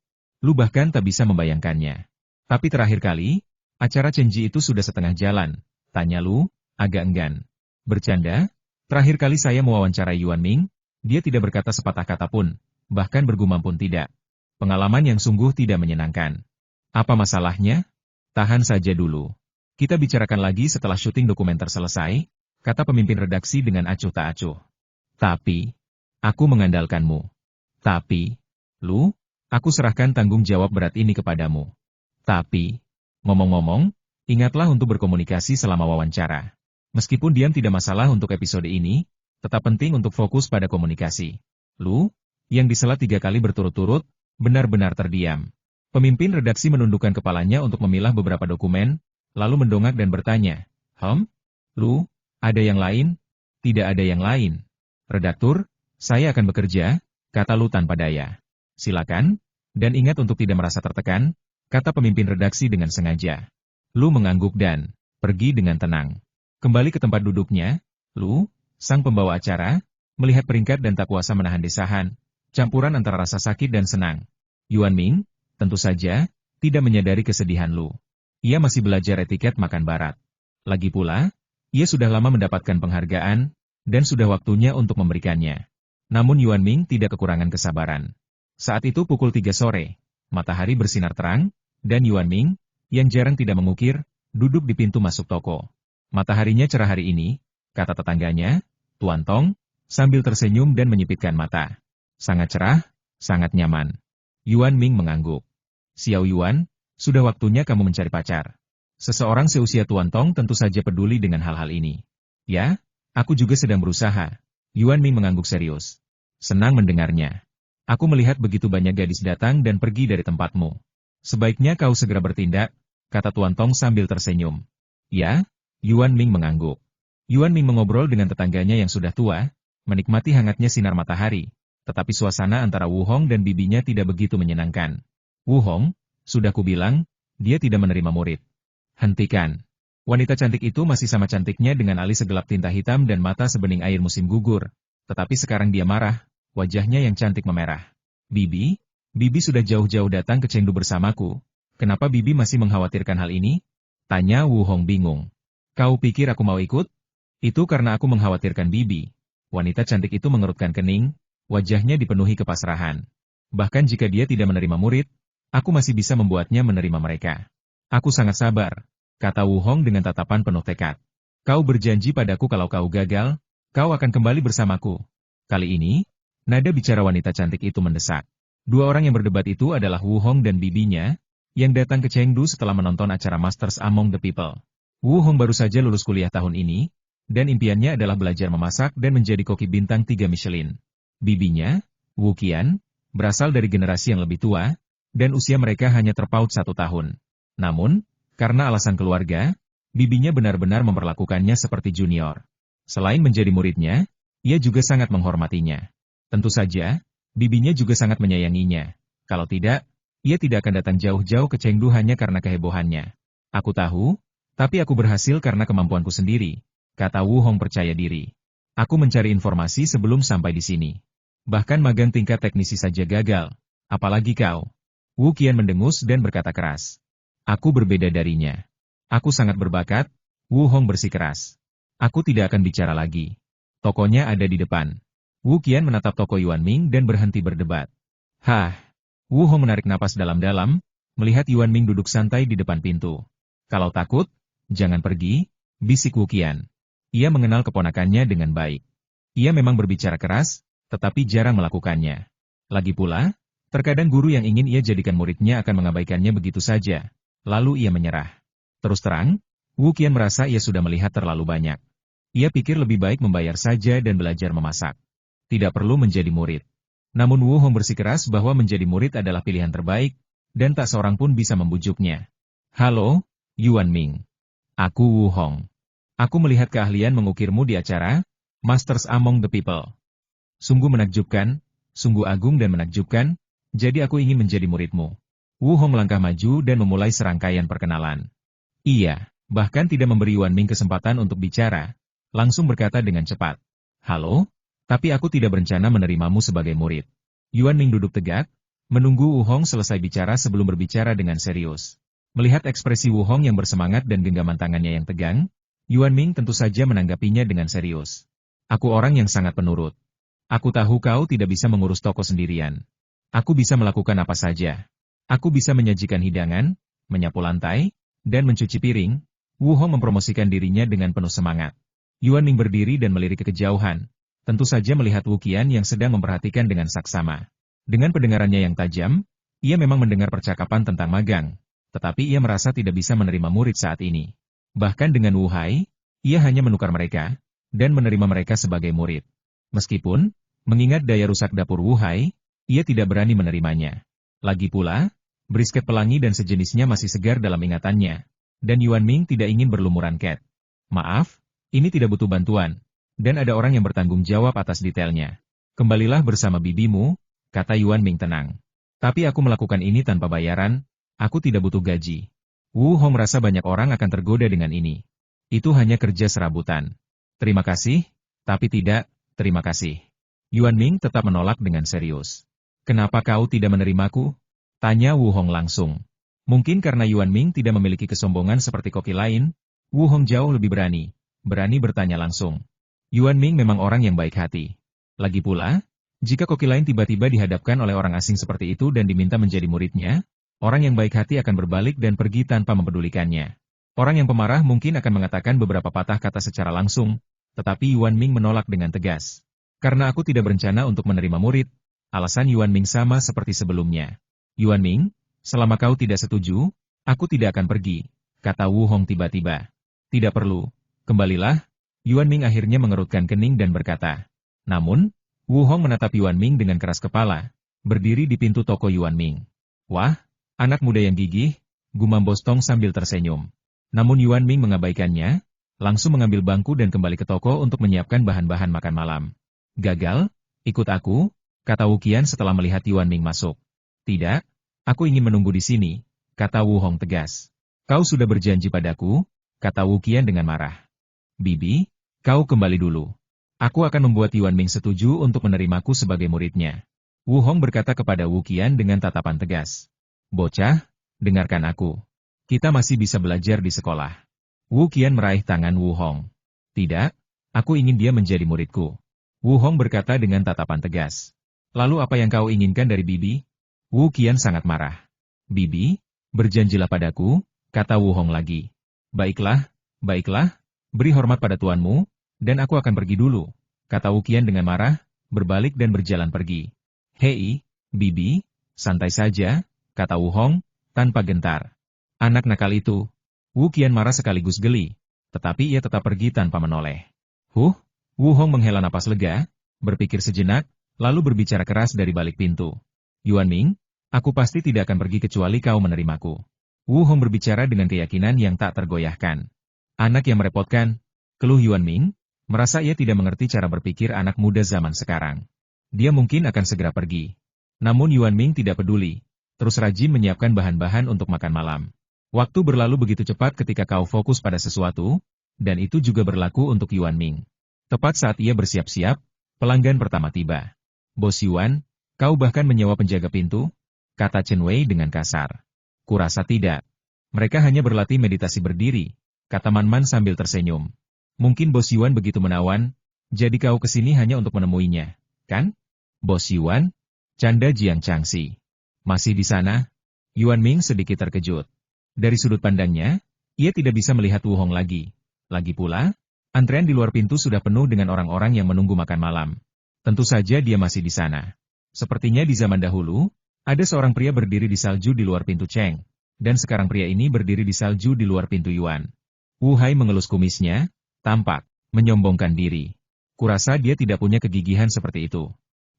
A: Lu bahkan tak bisa membayangkannya. Tapi terakhir kali, acara Chenji itu sudah setengah jalan, tanya Lu, agak enggan. Bercanda, terakhir kali saya mewawancarai Yuan Ming, dia tidak berkata sepatah kata pun, bahkan bergumam pun tidak. Pengalaman yang sungguh tidak menyenangkan. Apa masalahnya? Tahan saja dulu. Kita bicarakan lagi setelah syuting dokumenter selesai, kata pemimpin redaksi dengan acuh tak acuh. Tapi, aku mengandalkanmu. Tapi, Lu, aku serahkan tanggung jawab berat ini kepadamu. Tapi, ngomong-ngomong, ingatlah untuk berkomunikasi selama wawancara. Meskipun diam tidak masalah untuk episode ini, tetap penting untuk fokus pada komunikasi. Lu, yang disela 3 kali berturut-turut, benar-benar terdiam. Pemimpin redaksi menundukkan kepalanya untuk memilah beberapa dokumen, lalu mendongak dan bertanya, Lu, ada yang lain? Tidak ada yang lain. Redaktur, saya akan bekerja, kata Lu tanpa daya. Silakan, dan ingat untuk tidak merasa tertekan, kata pemimpin redaksi dengan sengaja. Lu mengangguk dan pergi dengan tenang. Kembali ke tempat duduknya, Lu, sang pembawa acara, melihat peringkat dan tak kuasa menahan desahan, campuran antara rasa sakit dan senang. Yuan Ming, tentu saja, tidak menyadari kesedihan Lu. Ia masih belajar etiket makan barat. Lagi pula, ia sudah lama mendapatkan penghargaan, dan sudah waktunya untuk memberikannya. Namun Yuan Ming tidak kekurangan kesabaran. Saat itu pukul 3 sore, matahari bersinar terang, dan Yuan Ming, yang jarang tidak mengukir, duduk di pintu masuk toko. Mataharinya cerah hari ini, kata tetangganya, Tuan Tong, sambil tersenyum dan menyipitkan mata. Sangat cerah, sangat nyaman. Yuan Ming mengangguk. Xiao Yuan, sudah waktunya kamu mencari pacar. Seseorang seusia Tuan Tong tentu saja peduli dengan hal-hal ini. Ya, aku juga sedang berusaha. Yuan Ming mengangguk serius. Senang mendengarnya. Aku melihat begitu banyak gadis datang dan pergi dari tempatmu. Sebaiknya kau segera bertindak, kata Tuan Tong sambil tersenyum. Ya, Yuan Ming mengangguk. Yuan Ming mengobrol dengan tetangganya yang sudah tua, menikmati hangatnya sinar matahari, tetapi suasana antara Wu Hong dan bibinya tidak begitu menyenangkan. Wu Hong, sudah kubilang, dia tidak menerima murid. Hentikan. Wanita cantik itu masih sama cantiknya dengan alis segelap tinta hitam dan mata sebening air musim gugur, tetapi sekarang dia marah, wajahnya yang cantik memerah. Bibi sudah jauh-jauh datang ke Chengdu bersamaku. Kenapa Bibi masih mengkhawatirkan hal ini? Tanya Wu Hong bingung. Kau pikir aku mau ikut? Itu karena aku mengkhawatirkan Bibi. Wanita cantik itu mengerutkan kening, wajahnya dipenuhi kepasrahan. Bahkan jika dia tidak menerima murid, aku masih bisa membuatnya menerima mereka. Aku sangat sabar, kata Wu Hong dengan tatapan penuh tekad. Kau berjanji padaku kalau kau gagal, kau akan kembali bersamaku. Kali ini, nada bicara wanita cantik itu mendesak. 2 orang yang berdebat itu adalah Wu Hong dan bibinya, yang datang ke Chengdu setelah menonton acara Masters Among the People. Wu Hong baru saja lulus kuliah tahun ini, dan impiannya adalah belajar memasak dan menjadi koki bintang 3 Michelin. Bibinya, Wu Qian, berasal dari generasi yang lebih tua, dan usia mereka hanya terpaut 1 tahun. Namun, karena alasan keluarga, bibinya benar-benar memperlakukannya seperti junior. Selain menjadi muridnya, ia juga sangat menghormatinya. Tentu saja, bibinya juga sangat menyayanginya. Kalau tidak, ia tidak akan datang jauh-jauh ke Chengdu hanya karena kehebohannya. Aku tahu, tapi aku berhasil karena kemampuanku sendiri, kata Wu Hong percaya diri. Aku mencari informasi sebelum sampai di sini. Bahkan magang tingkat teknisi saja gagal, apalagi kau. Wu Qian mendengus dan berkata keras. Aku berbeda darinya. Aku sangat berbakat, Wu Hong bersikeras. Aku tidak akan bicara lagi. Tokonya ada di depan. Wu Qian menatap toko Yuan Ming dan berhenti berdebat. Hah! Wu Hong menarik napas dalam-dalam, melihat Yuan Ming duduk santai di depan pintu. Kalau takut, jangan pergi, bisik Wu Qian. Ia mengenal keponakannya dengan baik. Ia memang berbicara keras, tetapi jarang melakukannya. Lagi pula, terkadang guru yang ingin ia jadikan muridnya akan mengabaikannya begitu saja. Lalu ia menyerah. Terus terang, Wu Qian merasa ia sudah melihat terlalu banyak. Ia pikir lebih baik membayar saja dan belajar memasak. Tidak perlu menjadi murid. Namun Wu Hong bersikeras bahwa menjadi murid adalah pilihan terbaik, dan tak seorang pun bisa membujuknya. Halo, Yuan Ming. Aku Wu Hong. Aku melihat keahlian mengukirmu di acara Masters Among the People. Sungguh menakjubkan, sungguh agung dan menakjubkan, jadi aku ingin menjadi muridmu. Wu Hong melangkah maju dan memulai serangkaian perkenalan. Iya, bahkan tidak memberi Yuan Ming kesempatan untuk bicara, langsung berkata dengan cepat. Halo, tapi aku tidak berencana menerimamu sebagai murid. Yuan Ming duduk tegak, menunggu Wu Hong selesai bicara sebelum berbicara dengan serius. Melihat ekspresi Wu Hong yang bersemangat dan genggaman tangannya yang tegang, Yuan Ming tentu saja menanggapinya dengan serius. Aku orang yang sangat penurut. Aku tahu kau tidak bisa mengurus toko sendirian. Aku bisa melakukan apa saja. Aku bisa menyajikan hidangan, menyapu lantai, dan mencuci piring. Wu Hong mempromosikan dirinya dengan penuh semangat. Yuan Ming berdiri dan melirik ke kejauhan. Tentu saja melihat Wu Qian yang sedang memperhatikan dengan saksama. Dengan pendengarannya yang tajam, ia memang mendengar percakapan tentang magang, tetapi ia merasa tidak bisa menerima murid saat ini. Bahkan dengan Wu Hai, ia hanya menukar mereka, dan menerima mereka sebagai murid. Meskipun, mengingat daya rusak dapur Wu Hai, ia tidak berani menerimanya. Lagi pula, brisket pelangi dan sejenisnya masih segar dalam ingatannya, dan Yuan Ming tidak ingin berlumuran ket. Maaf, ini tidak butuh bantuan, dan ada orang yang bertanggung jawab atas detailnya. Kembalilah bersama bibimu, kata Yuan Ming tenang. Tapi aku melakukan ini tanpa bayaran, aku tidak butuh gaji. Wu Hong merasa banyak orang akan tergoda dengan ini. Itu hanya kerja serabutan. Terima kasih, tapi tidak, terima kasih. Yuan Ming tetap menolak dengan serius. Kenapa kau tidak menerimaku? Tanya Wu Hong langsung. Mungkin karena Yuan Ming tidak memiliki kesombongan seperti koki lain, Wu Hong jauh lebih berani bertanya langsung. Yuan Ming memang orang yang baik hati. Lagi pula, jika koki lain tiba-tiba dihadapkan oleh orang asing seperti itu dan diminta menjadi muridnya, orang yang baik hati akan berbalik dan pergi tanpa mempedulikannya. Orang yang pemarah mungkin akan mengatakan beberapa patah kata secara langsung, tetapi Yuan Ming menolak dengan tegas. Karena aku tidak berencana untuk menerima murid, alasan Yuan Ming sama seperti sebelumnya. Yuan Ming, selama kau tidak setuju, aku tidak akan pergi, kata Wu Hong tiba-tiba. Tidak perlu. Kembalilah, Yuan Ming akhirnya mengerutkan kening dan berkata. Namun, Wu Hong menatap Yuan Ming dengan keras kepala, berdiri di pintu toko Yuan Ming. Wah, anak muda yang gigih, gumam Bostong sambil tersenyum. Namun Yuan Ming mengabaikannya, langsung mengambil bangku dan kembali ke toko untuk menyiapkan bahan-bahan makan malam. Gagal, ikut aku, kata Wu Qian setelah melihat Yuan Ming masuk. Tidak, aku ingin menunggu di sini, kata Wu Hong tegas. Kau sudah berjanji padaku, kata Wu Qian dengan marah. Bibi, kau kembali dulu. Aku akan membuat Yuan Ming setuju untuk menerimaku sebagai muridnya. Wu Hong berkata kepada Wu Qian dengan tatapan tegas. Bocah, dengarkan aku. Kita masih bisa belajar di sekolah. Wu Qian meraih tangan Wu Hong. Tidak, aku ingin dia menjadi muridku. Wu Hong berkata dengan tatapan tegas. Lalu apa yang kau inginkan dari Bibi? Wu Qian sangat marah. Bibi, berjanjilah padaku, kata Wu Hong lagi. Baiklah, baiklah. Beri hormat pada tuanmu, dan aku akan pergi dulu, kata Wu Qian dengan marah, berbalik dan berjalan pergi. Hei, Bibi, santai saja, kata Wu Hong, tanpa gentar. Anak nakal itu. Wu Qian marah sekaligus geli, tetapi ia tetap pergi tanpa menoleh. Wu Hong menghela napas lega, berpikir sejenak, lalu berbicara keras dari balik pintu. Yuan Ming, aku pasti tidak akan pergi kecuali kau menerimaku. Wu Hong berbicara dengan keyakinan yang tak tergoyahkan. Anak yang merepotkan, keluh Yuan Ming, merasa ia tidak mengerti cara berpikir anak muda zaman sekarang. Dia mungkin akan segera pergi. Namun Yuan Ming tidak peduli, terus rajin menyiapkan bahan-bahan untuk makan malam. Waktu berlalu begitu cepat ketika kau fokus pada sesuatu, dan itu juga berlaku untuk Yuan Ming. Tepat saat ia bersiap-siap, pelanggan pertama tiba. Bos Yuan, kau bahkan menyewa penjaga pintu? Kata Chen Wei dengan kasar. Kurasa tidak. Mereka hanya berlatih meditasi berdiri, kata Man Man sambil tersenyum. Mungkin Bos Yuan begitu menawan, jadi kau kesini hanya untuk menemuinya, kan? Bos Yuan? Canda Jiang Changxi. Masih di sana? Yuan Ming sedikit terkejut. Dari sudut pandangnya, ia tidak bisa melihat Wu Hong lagi. Lagi pula, antrean di luar pintu sudah penuh dengan orang-orang yang menunggu makan malam. Tentu saja dia masih di sana. Sepertinya di zaman dahulu, ada seorang pria berdiri di salju di luar pintu Cheng, dan sekarang pria ini berdiri di salju di luar pintu Yuan. Wu Hai mengelus kumisnya, tampak menyombongkan diri. Kurasa dia tidak punya kegigihan seperti itu.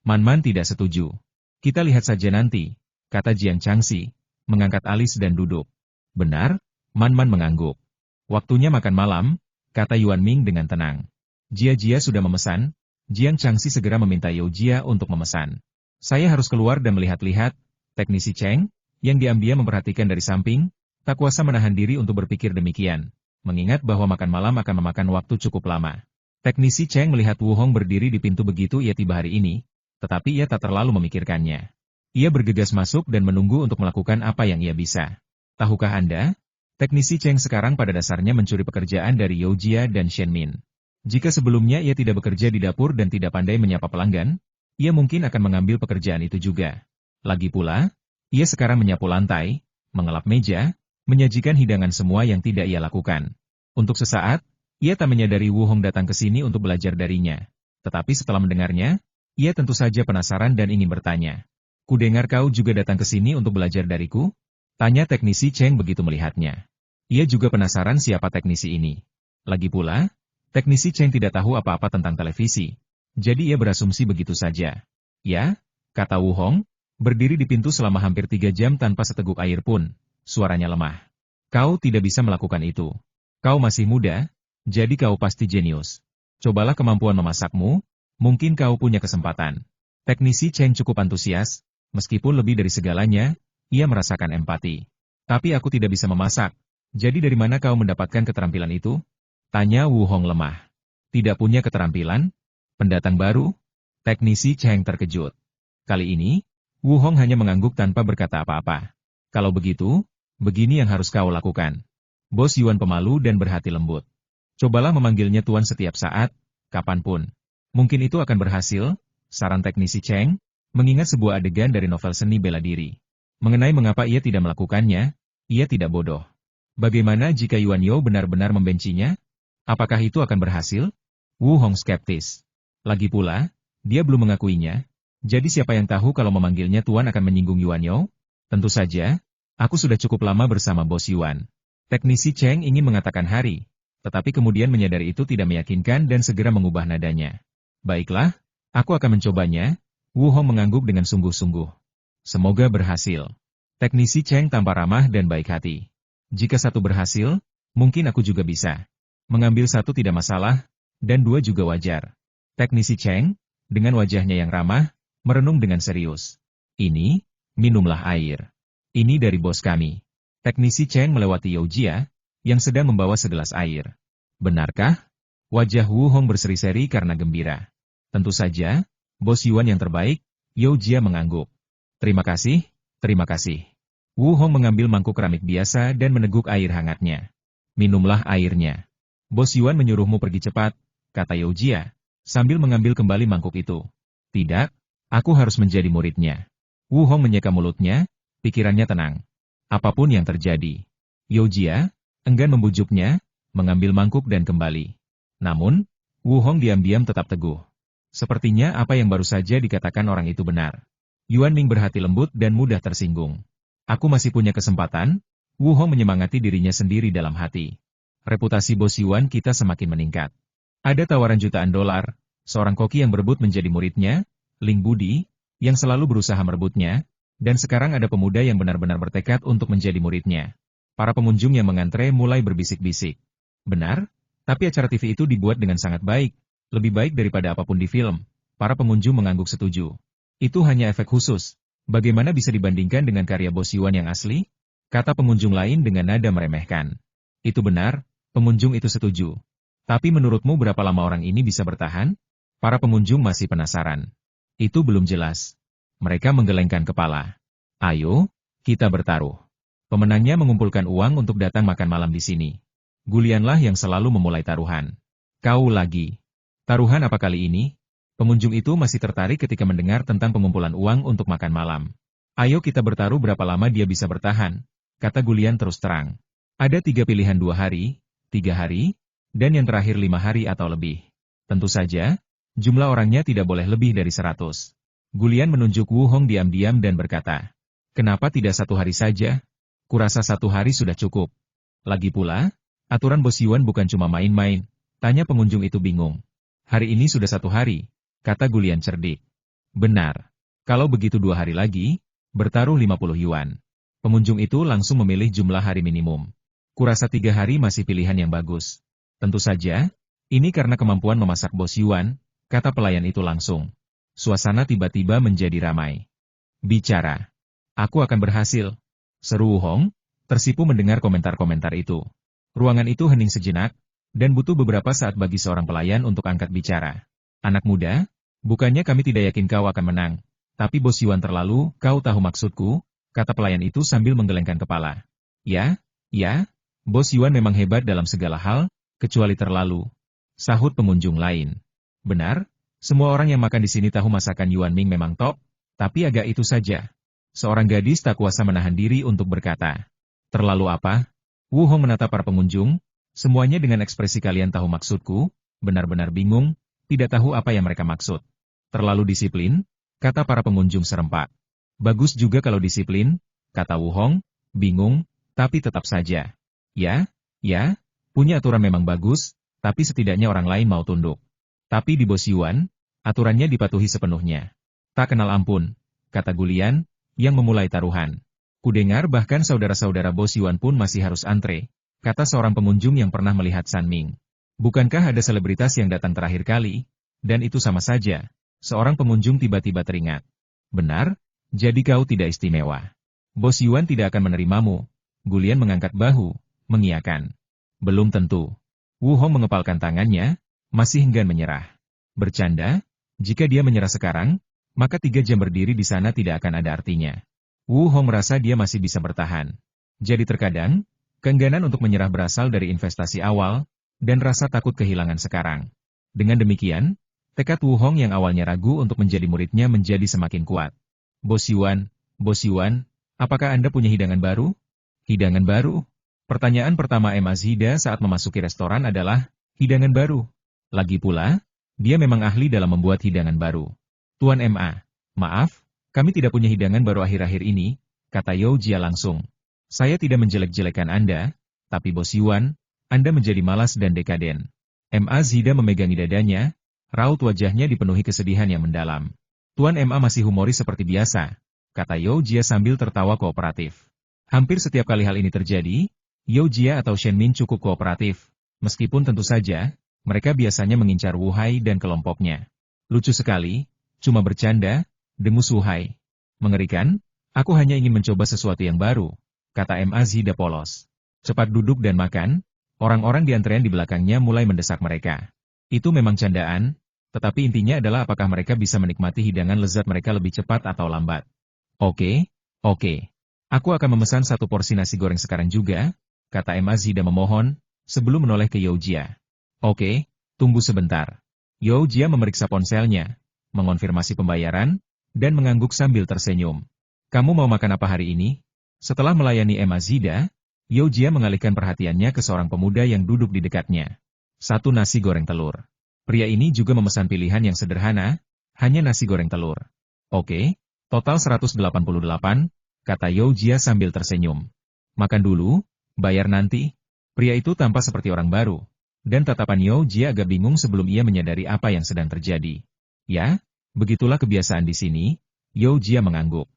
A: Man Man tidak setuju. Kita lihat saja nanti, kata Jiang Changxi, mengangkat alis dan duduk. Benar, Man Man mengangguk. Waktunya makan malam, kata Yuan Ming dengan tenang. Jia sudah memesan. Jiang Changxi segera meminta Yao Jia untuk memesan. Saya harus keluar dan melihat-lihat. Teknisi Cheng, yang diam-diam memperhatikan dari samping, tak kuasa menahan diri untuk berpikir demikian, mengingat bahwa makan malam akan memakan waktu cukup lama. Teknisi Cheng melihat Wu Hong berdiri di pintu begitu ia tiba hari ini, tetapi ia tak terlalu memikirkannya. Ia bergegas masuk dan menunggu untuk melakukan apa yang ia bisa. Tahukah Anda? Teknisi Cheng sekarang pada dasarnya mencuri pekerjaan dari Yao Jia dan Shen Min. Jika sebelumnya ia tidak bekerja di dapur dan tidak pandai menyapa pelanggan, ia mungkin akan mengambil pekerjaan itu juga. Lagi pula, ia sekarang menyapu lantai, mengelap meja, menyajikan hidangan semua yang tidak ia lakukan. Untuk sesaat, ia tak menyadari Wu Hong datang ke sini untuk belajar darinya. Tetapi setelah mendengarnya, ia tentu saja penasaran dan ingin bertanya. Kudengar kau juga datang ke sini untuk belajar dariku? Tanya teknisi Cheng begitu melihatnya. Ia juga penasaran siapa teknisi ini. Lagi pula, teknisi Cheng tidak tahu apa-apa tentang televisi. Jadi ia berasumsi begitu saja. Ya, kata Wu Hong, berdiri di pintu selama hampir 3 jam tanpa seteguk air pun. Suaranya lemah. Kau tidak bisa melakukan itu. Kau masih muda, jadi kau pasti jenius. Cobalah kemampuan memasakmu, mungkin kau punya kesempatan. Teknisi Cheng cukup antusias, meskipun lebih dari segalanya, ia merasakan empati. Tapi aku tidak bisa memasak. Jadi dari mana kau mendapatkan keterampilan itu? Tanya Wu Hong lemah. Tidak punya keterampilan? Pendatang baru? Teknisi Cheng terkejut. Kali ini, Wu Hong hanya mengangguk tanpa berkata apa-apa. Kalau begitu, begini yang harus kau lakukan. Bos Yuan pemalu dan berhati lembut. Cobalah memanggilnya Tuan setiap saat, kapanpun. Mungkin itu akan berhasil, saran teknisi Cheng, mengingat sebuah adegan dari novel seni bela diri. Mengenai mengapa ia tidak melakukannya, ia tidak bodoh. Bagaimana jika Yuan Yao benar-benar membencinya? Apakah itu akan berhasil? Wu Hong skeptis. Lagi pula, dia belum mengakuinya, jadi siapa yang tahu kalau memanggilnya Tuan akan menyinggung Yuan Yao? Tentu saja, aku sudah cukup lama bersama Bos Yuan. Teknisi Cheng ingin mengatakan hari, tetapi kemudian menyadari itu tidak meyakinkan dan segera mengubah nadanya. Baiklah, aku akan mencobanya. Wu Hong mengangguk dengan sungguh-sungguh. Semoga berhasil. Teknisi Cheng tampak ramah dan baik hati. Jika satu berhasil, mungkin aku juga bisa. Mengambil satu tidak masalah, dan 2 juga wajar. Teknisi Cheng, dengan wajahnya yang ramah, merenung dengan serius. Ini, minumlah air. Ini dari bos kami. Teknisi Cheng melewati Yao Jia, yang sedang membawa segelas air. Benarkah? Wajah Wu Hong berseri-seri karena gembira. Tentu saja, Bos Yuan yang terbaik. Yao Jia mengangguk. Terima kasih, terima kasih. Wu Hong mengambil mangkuk keramik biasa dan meneguk air hangatnya. Minumlah airnya. Bos Yuan menyuruhmu pergi cepat, kata Yao Jia, sambil mengambil kembali mangkuk itu. Tidak, aku harus menjadi muridnya. Wu Hong menyeka mulutnya, pikirannya tenang. Apapun yang terjadi. Yao Jia, enggan membujuknya, mengambil mangkuk dan kembali. Namun, Wu Hong diam-diam tetap teguh. Sepertinya apa yang baru saja dikatakan orang itu benar. Yuan Ming berhati lembut dan mudah tersinggung. Aku masih punya kesempatan, Wu Hong menyemangati dirinya sendiri dalam hati. Reputasi Bos Yuan kita semakin meningkat. Ada tawaran jutaan dolar, seorang koki yang berebut menjadi muridnya, Ling Budi, yang selalu berusaha merebutnya, dan sekarang ada pemuda yang benar-benar bertekad untuk menjadi muridnya. Para pengunjung yang mengantre mulai berbisik-bisik. Benar, tapi acara TV itu dibuat dengan sangat baik, lebih baik daripada apapun di film. Para pengunjung mengangguk setuju. Itu hanya efek khusus. Bagaimana bisa dibandingkan dengan karya Bos Yuan yang asli? Kata pengunjung lain dengan nada meremehkan. Itu benar, pengunjung itu setuju. Tapi menurutmu berapa lama orang ini bisa bertahan? Para pengunjung masih penasaran. Itu belum jelas. Mereka menggelengkan kepala. Ayo, kita bertaruh. Pemenangnya mengumpulkan uang untuk datang makan malam di sini. Gulianlah yang selalu memulai taruhan. Kau lagi. Taruhan apa kali ini? Pengunjung itu masih tertarik ketika mendengar tentang pengumpulan uang untuk makan malam. Ayo kita bertaruh berapa lama dia bisa bertahan, kata Gulian terus terang. Ada 3 pilihan 2 hari, 3 hari, dan yang terakhir 5 hari atau lebih. Tentu saja, jumlah orangnya tidak boleh lebih dari 100. Gulian menunjuk Wu Hong diam-diam dan berkata, kenapa tidak 1 hari saja? Kurasa 1 hari sudah cukup. Lagi pula, aturan Bos Yuan bukan cuma main-main, tanya pengunjung itu bingung. Hari ini sudah 1 hari, kata Gulian cerdik. Benar. Kalau begitu 2 hari lagi, bertaruh 50 yuan. Pengunjung itu langsung memilih jumlah hari minimum. Kurasa 3 hari masih pilihan yang bagus. Tentu saja, ini karena kemampuan memasak Bos Yuan, kata pelayan itu langsung. Suasana tiba-tiba menjadi ramai. Bicara. Aku akan berhasil. Seru Wu Hong, tersipu mendengar komentar-komentar itu. Ruangan itu hening sejenak, dan butuh beberapa saat bagi seorang pelayan untuk angkat bicara. Anak muda, bukannya kami tidak yakin kau akan menang, tapi Bos Yuan terlalu, kau tahu maksudku, kata pelayan itu sambil menggelengkan kepala. Ya, Bos Yuan memang hebat dalam segala hal, kecuali terlalu. Sahut pengunjung lain. Benar, semua orang yang makan di sini tahu masakan Yuan Ming memang top, tapi agak itu saja. Seorang gadis tak kuasa menahan diri untuk berkata. Terlalu apa? Wu Hong menatap para pengunjung, semuanya dengan ekspresi kalian tahu maksudku, benar-benar bingung, tidak tahu apa yang mereka maksud. Terlalu disiplin, kata para pengunjung serempak. Bagus juga kalau disiplin, kata Wu Hong, bingung, tapi tetap saja. Ya, punya aturan memang bagus, tapi setidaknya orang lain mau tunduk. Tapi di Bos Yuan, aturannya dipatuhi sepenuhnya. Tak kenal ampun, kata Gulian, yang memulai taruhan. Kudengar bahkan saudara-saudara Bos Yuan pun masih harus antre, kata seorang pengunjung yang pernah melihat San Ming. Bukankah ada selebritas yang datang terakhir kali? Dan itu sama saja. Seorang pengunjung tiba-tiba teringat. Benar, jadi kau tidak istimewa. Bos Yuan tidak akan menerimamu. Gulian mengangkat bahu, mengiyakan. Belum tentu. Wu Hong mengepalkan tangannya, masih enggan menyerah. Bercanda, jika dia menyerah sekarang, maka 3 jam berdiri di sana tidak akan ada artinya. Wu Hong merasa dia masih bisa bertahan. Jadi terkadang, keengganan untuk menyerah berasal dari investasi awal, dan rasa takut kehilangan sekarang. Dengan demikian, tekad Wu Hong yang awalnya ragu untuk menjadi muridnya menjadi semakin kuat. Bos Yuan, apakah Anda punya hidangan baru? Hidangan baru? Pertanyaan pertama Emma Zida saat memasuki restoran adalah, hidangan baru. Lagi pula, dia memang ahli dalam membuat hidangan baru. Tuan Ma, maaf, kami tidak punya hidangan baru akhir-akhir ini, kata Yao Jia langsung. Saya tidak menjelek-jelekan Anda, tapi Bos Yuan, Anda menjadi malas dan dekaden. Ma Zida memegangi dadanya, raut wajahnya dipenuhi kesedihan yang mendalam. Tuan Ma masih humoris seperti biasa, kata Yao Jia sambil tertawa kooperatif. Hampir setiap kali hal ini terjadi, Yao Jia atau Shen Min cukup kooperatif, meskipun tentu saja, mereka biasanya mengincar Wu Hai dan kelompoknya. Lucu sekali, cuma bercanda, dengus Wu Hai. Mengerikan, aku hanya ingin mencoba sesuatu yang baru, kata Ma Zida polos. Cepat duduk dan makan, orang-orang di antrean di belakangnya mulai mendesak mereka. Itu memang candaan, tetapi intinya adalah apakah mereka bisa menikmati hidangan lezat mereka lebih cepat atau lambat. Oke. Aku akan memesan 1 porsi nasi goreng sekarang juga, kata Ma Zida memohon, sebelum menoleh ke Yao Jia. Oke, tunggu sebentar. Yao Jia memeriksa ponselnya, mengonfirmasi pembayaran, dan mengangguk sambil tersenyum. Kamu mau makan apa hari ini? Setelah melayani Ma Zida, Yao Jia mengalihkan perhatiannya ke seorang pemuda yang duduk di dekatnya. 1 nasi goreng telur. Pria ini juga memesan pilihan yang sederhana, hanya nasi goreng telur. Oke, total 188, kata Yao Jia sambil tersenyum. Makan dulu, bayar nanti. Pria itu tampak seperti orang baru. Dan tatapan Yao Jia agak bingung sebelum ia menyadari apa yang sedang terjadi. Ya, begitulah kebiasaan di sini, Yao Jia mengangguk.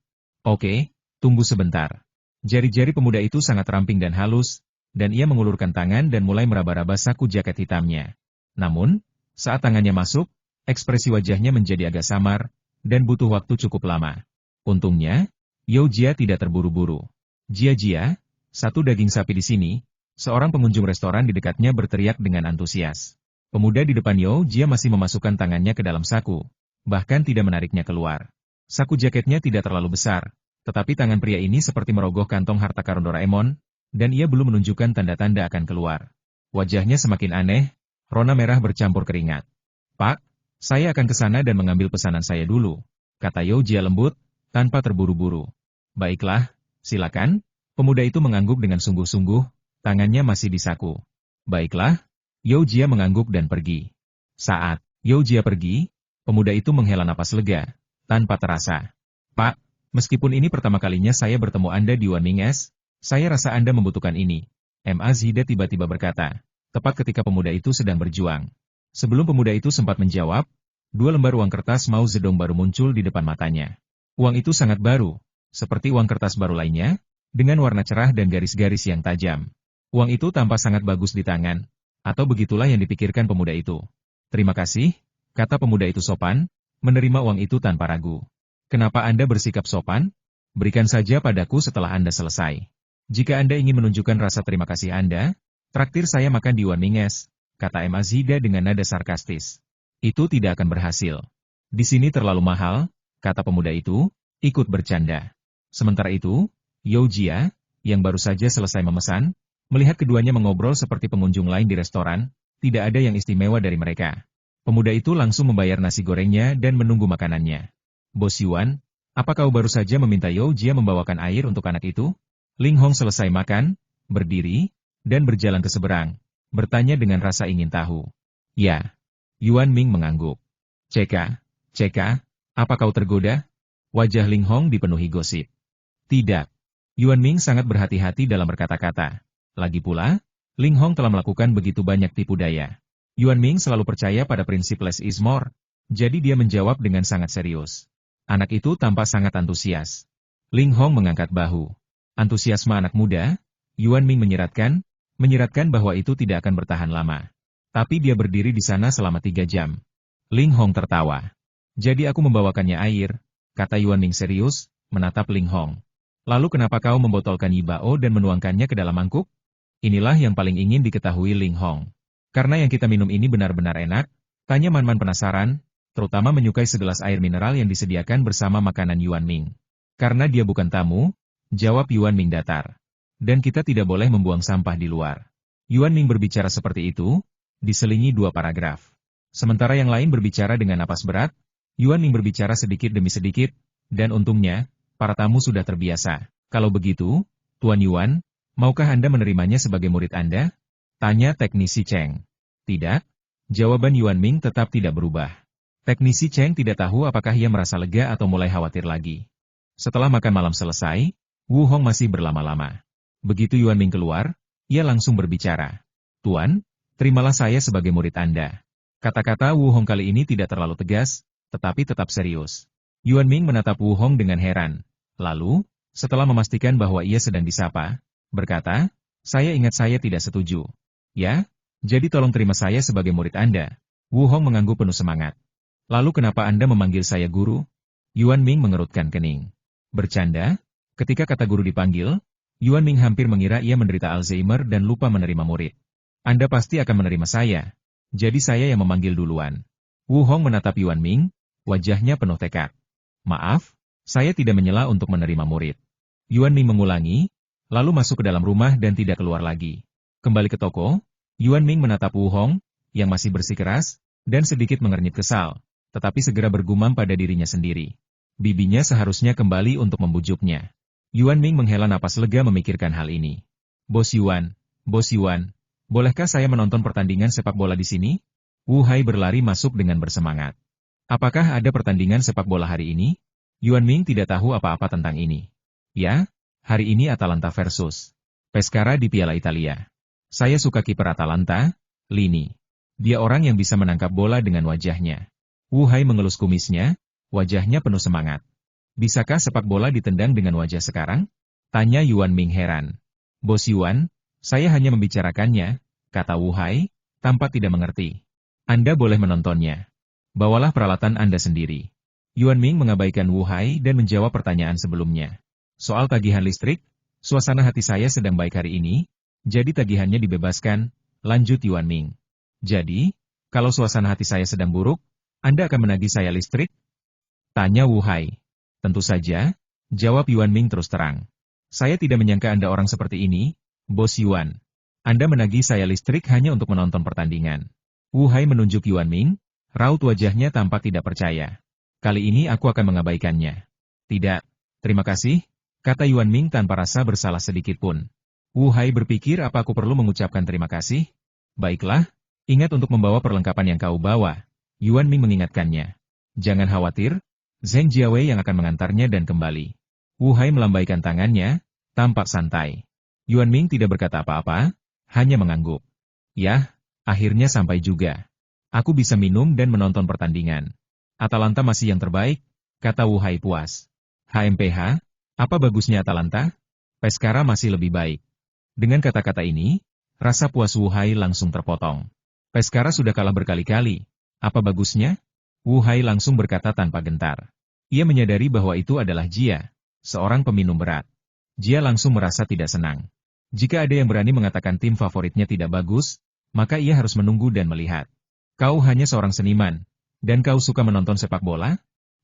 A: Oke, tunggu sebentar. Jari-jari pemuda itu sangat ramping dan halus, dan ia mengulurkan tangan dan mulai meraba-raba saku jaket hitamnya. Namun, saat tangannya masuk, ekspresi wajahnya menjadi agak samar, dan butuh waktu cukup lama. Untungnya, Yao Jia tidak terburu-buru. Jia, satu daging sapi di sini. Seorang pengunjung restoran di dekatnya berteriak dengan antusias. Pemuda di depan Yao Jia masih memasukkan tangannya ke dalam saku, bahkan tidak menariknya keluar. Saku jaketnya tidak terlalu besar, tetapi tangan pria ini seperti merogoh kantong harta karun Doraemon, dan ia belum menunjukkan tanda-tanda akan keluar. Wajahnya semakin aneh, rona merah bercampur keringat. Pak, saya akan ke sana dan mengambil pesanan saya dulu, kata Yao Jia lembut, tanpa terburu-buru. Baiklah, silakan. Pemuda itu mengangguk dengan sungguh-sungguh, tangannya masih di saku. Baiklah, Yao Jia mengangguk dan pergi. Saat Yao Jia pergi, pemuda itu menghela napas lega, tanpa terasa. Pak, meskipun ini pertama kalinya saya bertemu Anda di Wanming S, saya rasa Anda membutuhkan ini. Ma Zhida tiba-tiba berkata, tepat ketika pemuda itu sedang berjuang. Sebelum pemuda itu sempat menjawab, 2 lembar uang kertas Mao Zedong baru muncul di depan matanya. Uang itu sangat baru, seperti uang kertas baru lainnya, dengan warna cerah dan garis-garis yang tajam. Uang itu tampak sangat bagus di tangan, atau begitulah yang dipikirkan pemuda itu. Terima kasih, kata pemuda itu sopan, menerima uang itu tanpa ragu. Kenapa Anda bersikap sopan? Berikan saja padaku setelah Anda selesai. Jika Anda ingin menunjukkan rasa terima kasih Anda, traktir saya makan di Wanming S, kata Ma Zhida dengan nada sarkastis. Itu tidak akan berhasil. Di sini terlalu mahal, kata pemuda itu, ikut bercanda. Sementara itu, Yao Jia, yang baru saja selesai memesan, melihat keduanya mengobrol seperti pengunjung lain di restoran, tidak ada yang istimewa dari mereka. Pemuda itu langsung membayar nasi gorengnya dan menunggu makanannya. Bos Yuan, apa kau baru saja meminta Yao Jia membawakan air untuk anak itu? Ling Hong selesai makan, berdiri, dan berjalan ke seberang, bertanya dengan rasa ingin tahu. Ya. Yuan Ming mengangguk. Ceka, apa kau tergoda? Wajah Ling Hong dipenuhi gosip. Tidak. Yuan Ming sangat berhati-hati dalam berkata-kata. Lagi pula, Ling Hong telah melakukan begitu banyak tipu daya. Yuan Ming selalu percaya pada prinsip less is more, jadi dia menjawab dengan sangat serius. Anak itu tampak sangat antusias. Ling Hong mengangkat bahu. Antusiasme anak muda? Yuan Ming menyiratkan bahwa itu tidak akan bertahan lama. Tapi dia berdiri di sana selama 3 jam. Ling Hong tertawa. Jadi aku membawakannya air, kata Yuan Ming serius, menatap Ling Hong. Lalu kenapa kau membotolkan Yibao dan menuangkannya ke dalam mangkuk? Inilah yang paling ingin diketahui Ling Hong. Karena yang kita minum ini benar-benar enak, tanya Man Man penasaran, terutama menyukai segelas air mineral yang disediakan bersama makanan Yuan Ming. Karena dia bukan tamu, jawab Yuan Ming datar. Dan kita tidak boleh membuang sampah di luar. Yuan Ming berbicara seperti itu, diselingi 2 paragraf. Sementara yang lain berbicara dengan napas berat, Yuan Ming berbicara sedikit demi sedikit, dan untungnya, para tamu sudah terbiasa. Kalau begitu, Tuan Yuan, maukah Anda menerimanya sebagai murid Anda? Tanya teknisi Cheng. Tidak. Jawaban Yuan Ming tetap tidak berubah. Teknisi Cheng tidak tahu apakah ia merasa lega atau mulai khawatir lagi. Setelah makan malam selesai, Wu Hong masih berlama-lama. Begitu Yuan Ming keluar, ia langsung berbicara. Tuan, terimalah saya sebagai murid Anda. Kata-kata Wu Hong kali ini tidak terlalu tegas, tetapi tetap serius. Yuan Ming menatap Wu Hong dengan heran. Lalu, setelah memastikan bahwa ia sedang disapa, berkata, saya ingat saya tidak setuju. Ya, jadi tolong terima saya sebagai murid Anda. Wu Hong mengangguk penuh semangat. Lalu kenapa Anda memanggil saya guru? Yuan Ming mengerutkan kening. Bercanda, ketika kata guru dipanggil, Yuan Ming hampir mengira ia menderita Alzheimer dan lupa menerima murid. Anda pasti akan menerima saya. Jadi saya yang memanggil duluan. Wu Hong menatap Yuan Ming, wajahnya penuh tekad. Maaf, saya tidak menyela untuk menerima murid. Yuan Ming mengulangi, lalu masuk ke dalam rumah dan tidak keluar lagi. Kembali ke toko, Yuan Ming menatap Wu Hong, yang masih bersikeras, dan sedikit mengernyit kesal, tetapi segera bergumam pada dirinya sendiri. Bibinya seharusnya kembali untuk membujuknya. Yuan Ming menghela napas lega memikirkan hal ini. Bos Yuan, bolehkah saya menonton pertandingan sepak bola di sini? Wu Hai berlari masuk dengan bersemangat. Apakah ada pertandingan sepak bola hari ini? Yuan Ming tidak tahu apa-apa tentang ini. Ya, hari ini Atalanta versus Pescara di Piala Italia. Saya suka kiper Atalanta, Lini. Dia orang yang bisa menangkap bola dengan wajahnya. Wu Hai mengelus kumisnya, wajahnya penuh semangat. Bisakah sepak bola ditendang dengan wajah sekarang? Tanya Yuan Ming heran. Bos Yuan, saya hanya membicarakannya, kata Wu Hai, tanpa tidak mengerti. Anda boleh menontonnya. Bawalah peralatan Anda sendiri. Yuan Ming mengabaikan Wu Hai dan menjawab pertanyaan sebelumnya. Soal tagihan listrik, suasana hati saya sedang baik hari ini, jadi tagihannya dibebaskan, lanjut Yuan Ming. Jadi, kalau suasana hati saya sedang buruk, Anda akan menagih saya listrik? Tanya Wu Hai. Tentu saja, jawab Yuan Ming terus terang. Saya tidak menyangka Anda orang seperti ini, Bos Yuan. Anda menagih saya listrik hanya untuk menonton pertandingan. Wu Hai menunjuk Yuan Ming, raut wajahnya tampak tidak percaya. Kali ini aku akan mengabaikannya. Tidak, terima kasih, kata Yuan Ming tanpa rasa bersalah sedikit pun. Wu Hai berpikir apa aku perlu mengucapkan terima kasih? Baiklah, ingat untuk membawa perlengkapan yang kau bawa. Yuan Ming mengingatkannya. Jangan khawatir, Zheng Jiawei yang akan mengantarnya dan kembali. Wu Hai melambaikan tangannya, tampak santai. Yuan Ming tidak berkata apa-apa, hanya mengangguk. Yah, akhirnya sampai juga. Aku bisa minum dan menonton pertandingan. Atalanta masih yang terbaik, kata Wu Hai puas. HMPH, apa bagusnya Atalanta? Pescara masih lebih baik. Dengan kata-kata ini, rasa puas Wu Hai langsung terpotong. Pescara sudah kalah berkali-kali. Apa bagusnya? Wu Hai langsung berkata tanpa gentar. Ia menyadari bahwa itu adalah Jia, seorang peminum berat. Jia langsung merasa tidak senang. Jika ada yang berani mengatakan tim favoritnya tidak bagus, maka ia harus menunggu dan melihat. Kau hanya seorang seniman, dan kau suka menonton sepak bola?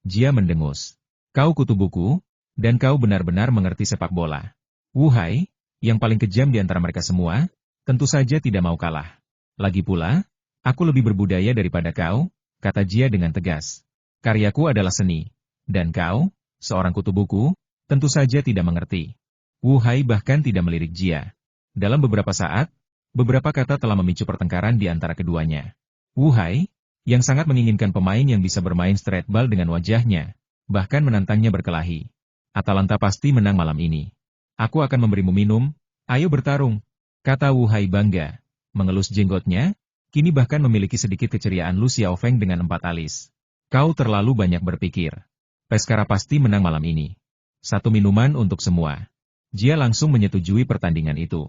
A: Jia mendengus. Kau kutu buku, dan kau benar-benar mengerti sepak bola. Wu Hai, yang paling kejam di antara mereka semua, tentu saja tidak mau kalah. Lagi pula, aku lebih berbudaya daripada kau, kata Jia dengan tegas. Karyaku adalah seni, dan kau, seorang kutu buku, tentu saja tidak mengerti. Wu Hai bahkan tidak melirik Jia. Dalam beberapa saat, beberapa kata telah memicu pertengkaran di antara keduanya. Wu Hai, yang sangat menginginkan pemain yang bisa bermain straight ball dengan wajahnya, bahkan menantangnya berkelahi. Atalanta pasti menang malam ini. Aku akan memberimu minum, ayo bertarung, kata Wu Hai bangga. Mengelus jenggotnya, kini bahkan memiliki sedikit keceriaan Lu Xiaofeng dengan 4 alis. Kau terlalu banyak berpikir. Pescara pasti menang malam ini. 1 minuman untuk semua. Jia langsung menyetujui pertandingan itu.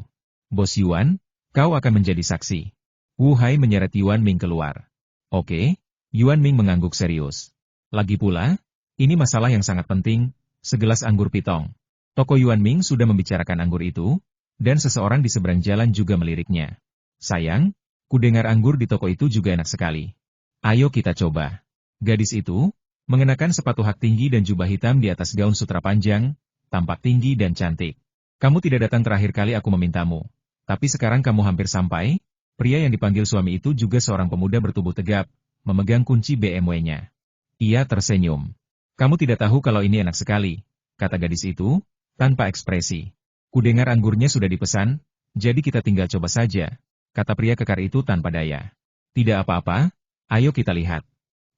A: Bos Yuan, kau akan menjadi saksi. Wu Hai menyeret Yuan Ming keluar. Oke, Yuan Ming mengangguk serius. Lagi pula, ini masalah yang sangat penting, segelas anggur pitong. Toko Yuan Ming sudah membicarakan anggur itu, dan seseorang di seberang jalan juga meliriknya. Sayang, ku dengar anggur di toko itu juga enak sekali. Ayo kita coba. Gadis itu, mengenakan sepatu hak tinggi dan jubah hitam di atas gaun sutra panjang, tampak tinggi dan cantik. Kamu tidak datang terakhir kali aku memintamu. Tapi sekarang kamu hampir sampai. Pria yang dipanggil suami itu juga seorang pemuda bertubuh tegap, memegang kunci BMW-nya. Ia tersenyum. Kamu tidak tahu kalau ini enak sekali, kata gadis itu, tanpa ekspresi. Kudengar anggurnya sudah dipesan, jadi kita tinggal coba saja, kata pria kekar itu tanpa daya. Tidak apa-apa, ayo kita lihat.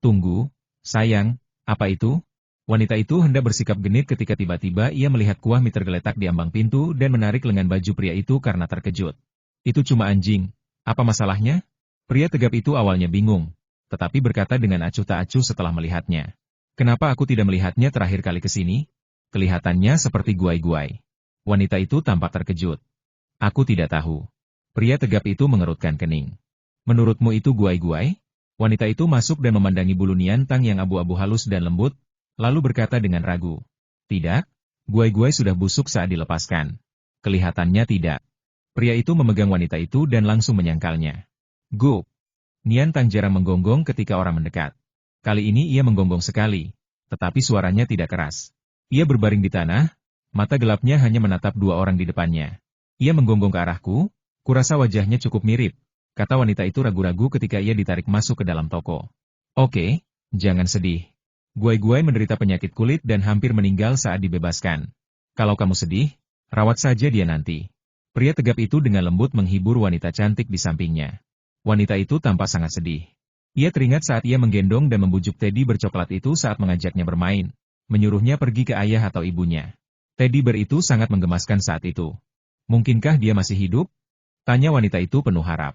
A: Tunggu, sayang, apa itu? Wanita itu hendak bersikap genit ketika tiba-tiba ia melihat kuah mie tergeletak di ambang pintu dan menarik lengan baju pria itu karena terkejut. Itu cuma anjing, apa masalahnya? Pria tegap itu awalnya bingung, tetapi berkata dengan acuh tak acuh setelah melihatnya. Kenapa aku tidak melihatnya terakhir kali ke sini? Kelihatannya seperti guai-guai. Wanita itu tampak terkejut. Aku tidak tahu. Pria tegap itu mengerutkan kening. Menurutmu itu guai-guai? Wanita itu masuk dan memandangi bulu niantang yang abu-abu halus dan lembut, lalu berkata dengan ragu. Tidak, guai-guai sudah busuk saat dilepaskan. Kelihatannya tidak. Pria itu memegang wanita itu dan langsung menyangkalnya. Gup. Niantang jarang menggonggong ketika orang mendekat. Kali ini ia menggonggong sekali, tetapi suaranya tidak keras. Ia berbaring di tanah, mata gelapnya hanya menatap 2 orang di depannya. Ia menggonggong ke arahku, kurasa wajahnya cukup mirip, kata wanita itu ragu-ragu ketika ia ditarik masuk ke dalam toko. Oke, jangan sedih. Guai-guai menderita penyakit kulit dan hampir meninggal saat dibebaskan. Kalau kamu sedih, rawat saja dia nanti. Pria tegap itu dengan lembut menghibur wanita cantik di sampingnya. Wanita itu tampak sangat sedih. Ia teringat saat ia menggendong dan membujuk Teddy bercoklat itu saat mengajaknya bermain, menyuruhnya pergi ke ayah atau ibunya. Teddy Bear itu sangat menggemaskan saat itu. Mungkinkah dia masih hidup? Tanya wanita itu penuh harap.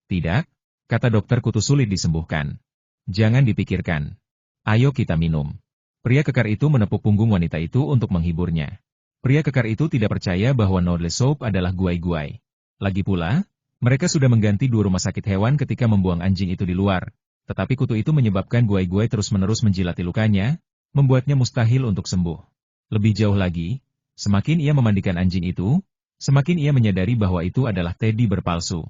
A: Tidak, kata dokter Kutu, sulit disembuhkan. Jangan dipikirkan. Ayo kita minum. Pria kekar itu menepuk punggung wanita itu untuk menghiburnya. Pria kekar itu tidak percaya bahwa Noodle Soap adalah guai-guai. Lagi pula, mereka sudah mengganti 2 rumah sakit hewan ketika membuang anjing itu di luar. Tetapi kutu itu menyebabkan guai-guai terus-menerus menjilati lukanya, membuatnya mustahil untuk sembuh. Lebih jauh lagi, semakin ia memandikan anjing itu, semakin ia menyadari bahwa itu adalah Teddy berpalsu.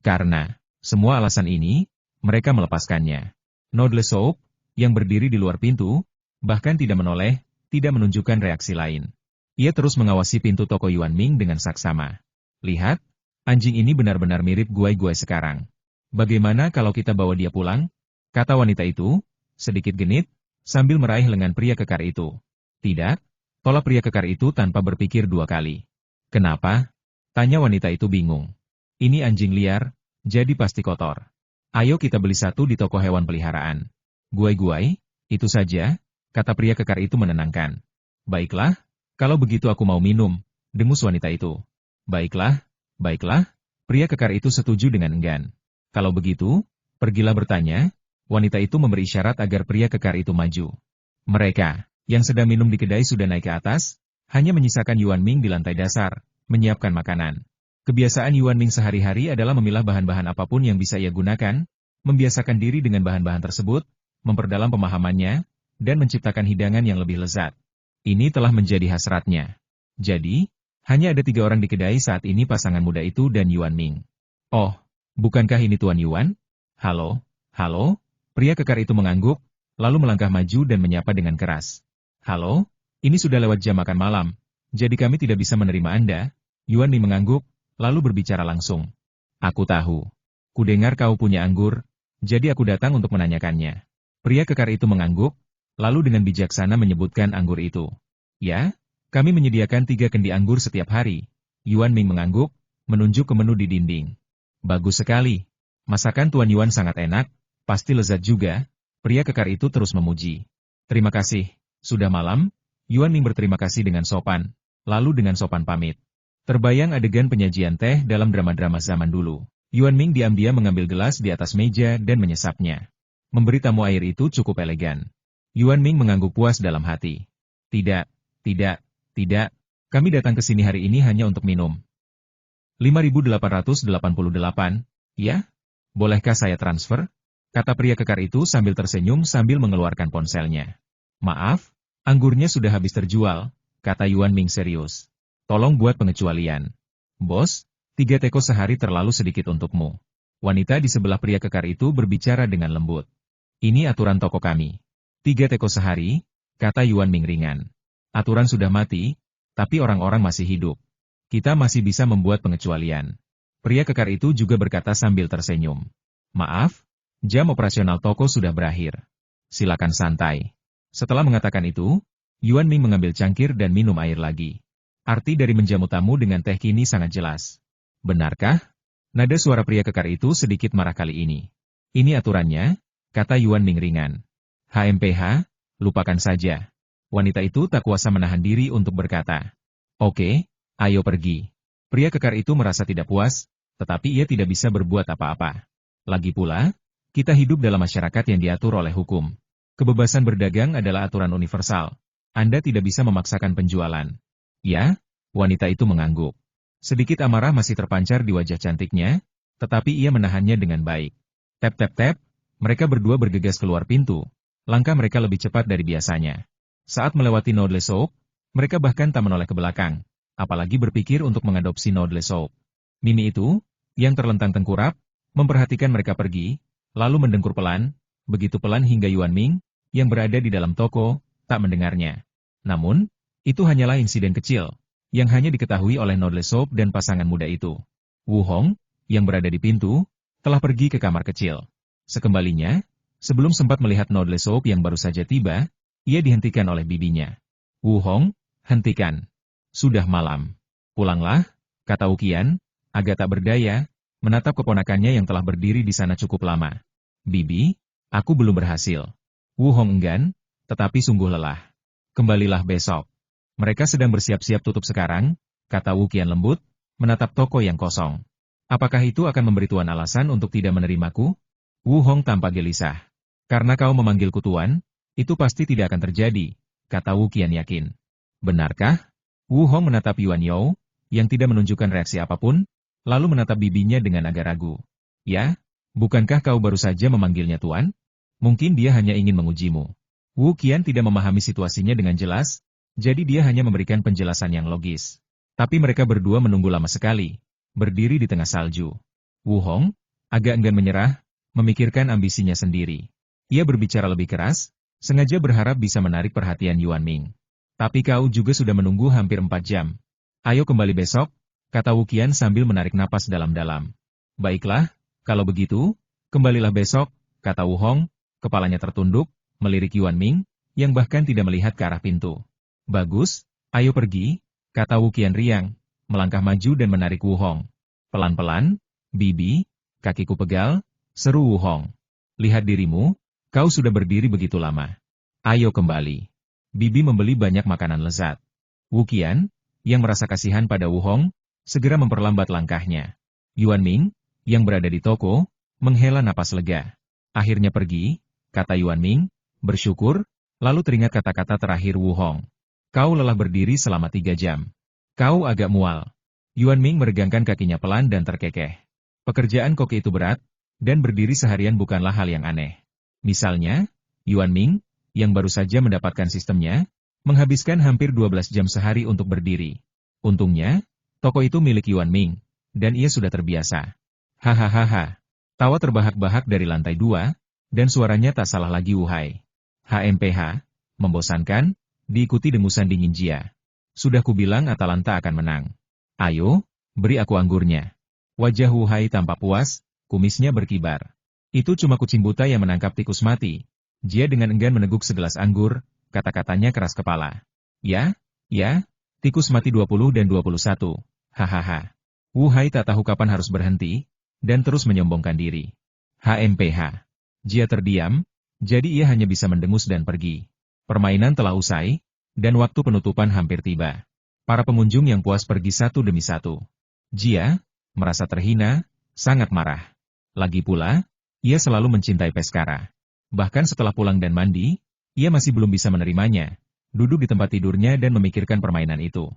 A: Karena semua alasan ini, mereka melepaskannya. Noodle Soap, yang berdiri di luar pintu, bahkan tidak menoleh, tidak menunjukkan reaksi lain. Ia terus mengawasi pintu toko Yuan Ming dengan saksama. Lihat, anjing ini benar-benar mirip guai-guai sekarang. Bagaimana kalau kita bawa dia pulang? Kata wanita itu, sedikit genit, sambil meraih lengan pria kekar itu. Tidak, tolak pria kekar itu tanpa berpikir 2 kali. Kenapa? Tanya wanita itu bingung. Ini anjing liar, jadi pasti kotor. Ayo kita beli satu di toko hewan peliharaan. Guai-guai, itu saja, kata pria kekar itu menenangkan. Baiklah, kalau begitu aku mau minum, dengus wanita itu. Baiklah, pria kekar itu setuju dengan enggan. Kalau begitu, pergilah bertanya, wanita itu memberi isyarat agar pria kekar itu maju. Mereka, yang sedang minum di kedai sudah naik ke atas, hanya menyisakan Yuan Ming di lantai dasar, menyiapkan makanan. Kebiasaan Yuan Ming sehari-hari adalah memilah bahan-bahan apapun yang bisa ia gunakan, membiasakan diri dengan bahan-bahan tersebut, memperdalam pemahamannya, dan menciptakan hidangan yang lebih lezat. Ini telah menjadi hasratnya. Jadi, hanya ada 3 orang di kedai saat ini, pasangan muda itu dan Yuan Ming. Oh, bukankah ini Tuan Yuan? Halo, pria kekar itu mengangguk, lalu melangkah maju dan menyapa dengan keras. Halo, ini sudah lewat jam makan malam, jadi kami tidak bisa menerima Anda. Yuan Ming mengangguk, lalu berbicara langsung. Aku tahu. Kudengar kau punya anggur, jadi aku datang untuk menanyakannya. Pria kekar itu mengangguk, lalu dengan bijaksana menyebutkan anggur itu. Ya, kami menyediakan 3 kendi anggur setiap hari. Yuan Ming mengangguk, menunjuk ke menu di dinding. Bagus sekali. Masakan Tuan Yuan sangat enak, pasti lezat juga. Pria kekar itu terus memuji. Terima kasih. Sudah malam, Yuan Ming berterima kasih dengan sopan, lalu dengan sopan pamit. Terbayang adegan penyajian teh dalam drama-drama zaman dulu. Yuan Ming diam-diam mengambil gelas di atas meja dan menyesapnya. Memberi tamu air itu cukup elegan. Yuan Ming mengangguk puas dalam hati. Tidak. Kami datang ke sini hari ini hanya untuk minum. 5.888, ya? Bolehkah saya transfer? Kata pria kekar itu sambil tersenyum sambil mengeluarkan ponselnya. Maaf, anggurnya sudah habis terjual, kata Yuan Ming serius. Tolong buat pengecualian. Bos, 3 teko sehari terlalu sedikit untukmu. Wanita di sebelah pria kekar itu berbicara dengan lembut. Ini aturan toko kami. 3 teko sehari, kata Yuan Ming ringan. Aturan sudah mati, tapi orang-orang masih hidup. Kita masih bisa membuat pengecualian. Pria kekar itu juga berkata sambil tersenyum. Maaf, jam operasional toko sudah berakhir. Silakan santai. Setelah mengatakan itu, Yuan Ming mengambil cangkir dan minum air lagi. Arti dari menjamu tamu dengan teh kini sangat jelas. Benarkah? Nada suara pria kekar itu sedikit marah kali ini. Ini aturannya, kata Yuan Ming ringan. HMPH, lupakan saja. Wanita itu tak kuasa menahan diri untuk berkata. Oke, ayo pergi. Pria kekar itu merasa tidak puas, tetapi ia tidak bisa berbuat apa-apa. Lagi pula, kita hidup dalam masyarakat yang diatur oleh hukum. Kebebasan berdagang adalah aturan universal. Anda tidak bisa memaksakan penjualan. Ya, wanita itu mengangguk. Sedikit amarah masih terpancar di wajah cantiknya, tetapi ia menahannya dengan baik. Tap-tap-tap, mereka berdua bergegas keluar pintu. Langkah mereka lebih cepat dari biasanya. Saat melewati Noodle Soap, mereka bahkan tak menoleh ke belakang, apalagi berpikir untuk mengadopsi Noodle Soap. Mimi itu, yang terlentang tengkurap, memperhatikan mereka pergi, lalu mendengkur pelan, begitu pelan hingga Yuan Ming, yang berada di dalam toko, tak mendengarnya. Namun, itu hanyalah insiden kecil, yang hanya diketahui oleh Noodle Soap dan pasangan muda itu. Wu Hong, yang berada di pintu, telah pergi ke kamar kecil. Sekembalinya, sebelum sempat melihat Noodle Soap yang baru saja tiba, ia dihentikan oleh bibinya. Wu Hong, hentikan. Sudah malam. Pulanglah, kata Ukian, agak tak berdaya, menatap keponakannya yang telah berdiri di sana cukup lama. Bibi, aku belum berhasil. Wu Hong enggan, tetapi sungguh lelah. Kembalilah besok. Mereka sedang bersiap-siap tutup sekarang, kata Wu Qian lembut, menatap toko yang kosong. Apakah itu akan memberi Tuan alasan untuk tidak menerimaku? Wu Hong tampak gelisah. Karena kau memanggilku Tuan, itu pasti tidak akan terjadi, kata Wu Qian yakin. Benarkah? Wu Hong menatap Yuan Yao, yang tidak menunjukkan reaksi apapun, lalu menatap bibinya dengan agak ragu. Ya, bukankah kau baru saja memanggilnya Tuan? Mungkin dia hanya ingin mengujimu. Wu Qian tidak memahami situasinya dengan jelas, jadi dia hanya memberikan penjelasan yang logis. Tapi mereka berdua menunggu lama sekali, berdiri di tengah salju. Wu Hong, agak enggan menyerah, memikirkan ambisinya sendiri. Ia berbicara lebih keras, sengaja berharap bisa menarik perhatian Yuan Ming. Tapi kau juga sudah menunggu hampir 4 jam. Ayo kembali besok, kata Wu Qian sambil menarik napas dalam-dalam. Baiklah, kalau begitu, kembalilah besok, kata Wu Hong, kepalanya tertunduk, melirik Yuan Ming, yang bahkan tidak melihat ke arah pintu. Bagus, ayo pergi, kata Wu Qian riang, melangkah maju dan menarik Wu Hong. Pelan-pelan, Bibi, kakiku pegal, seru Wu Hong. Lihat dirimu, kau sudah berdiri begitu lama. Ayo kembali. Bibi membeli banyak makanan lezat. Wu Qian, yang merasa kasihan pada Wu Hong, segera memperlambat langkahnya. Yuan Ming, yang berada di toko, menghela napas lega. Akhirnya pergi, kata Yuan Ming, bersyukur, lalu teringat kata-kata terakhir Wu Hong. Kau lelah berdiri selama 3 jam. Kau agak mual. Yuan Ming meregangkan kakinya pelan dan terkekeh. Pekerjaan koki itu berat, dan berdiri seharian bukanlah hal yang aneh. Misalnya, Yuan Ming, yang baru saja mendapatkan sistemnya, menghabiskan hampir 12 jam sehari untuk berdiri. Untungnya, toko itu milik Yuan Ming, dan ia sudah terbiasa. Hahaha. Tawa terbahak-bahak dari lantai 2, dan suaranya tak salah lagi Wuhai. HMPH, membosankan, diikuti dengusan dingin Jia. Sudah kubilang Atalanta akan menang. Ayo, beri aku anggurnya. Wajah Wuhai tampak puas, kumisnya berkibar. Itu cuma kucing buta yang menangkap tikus mati. Jia dengan enggan meneguk segelas anggur, kata-katanya keras kepala. Ya, tikus mati 20 dan 21. Hahaha. Wuhai tak tahu kapan harus berhenti, dan terus menyombongkan diri. HMPH. Jia terdiam, jadi ia hanya bisa mendengus dan pergi. Permainan telah usai, dan waktu penutupan hampir tiba. Para pengunjung yang puas pergi satu demi satu. Jia, merasa terhina, sangat marah. Lagi pula, ia selalu mencintai Peskara. Bahkan setelah pulang dan mandi, ia masih belum bisa menerimanya, duduk di tempat tidurnya dan memikirkan permainan itu.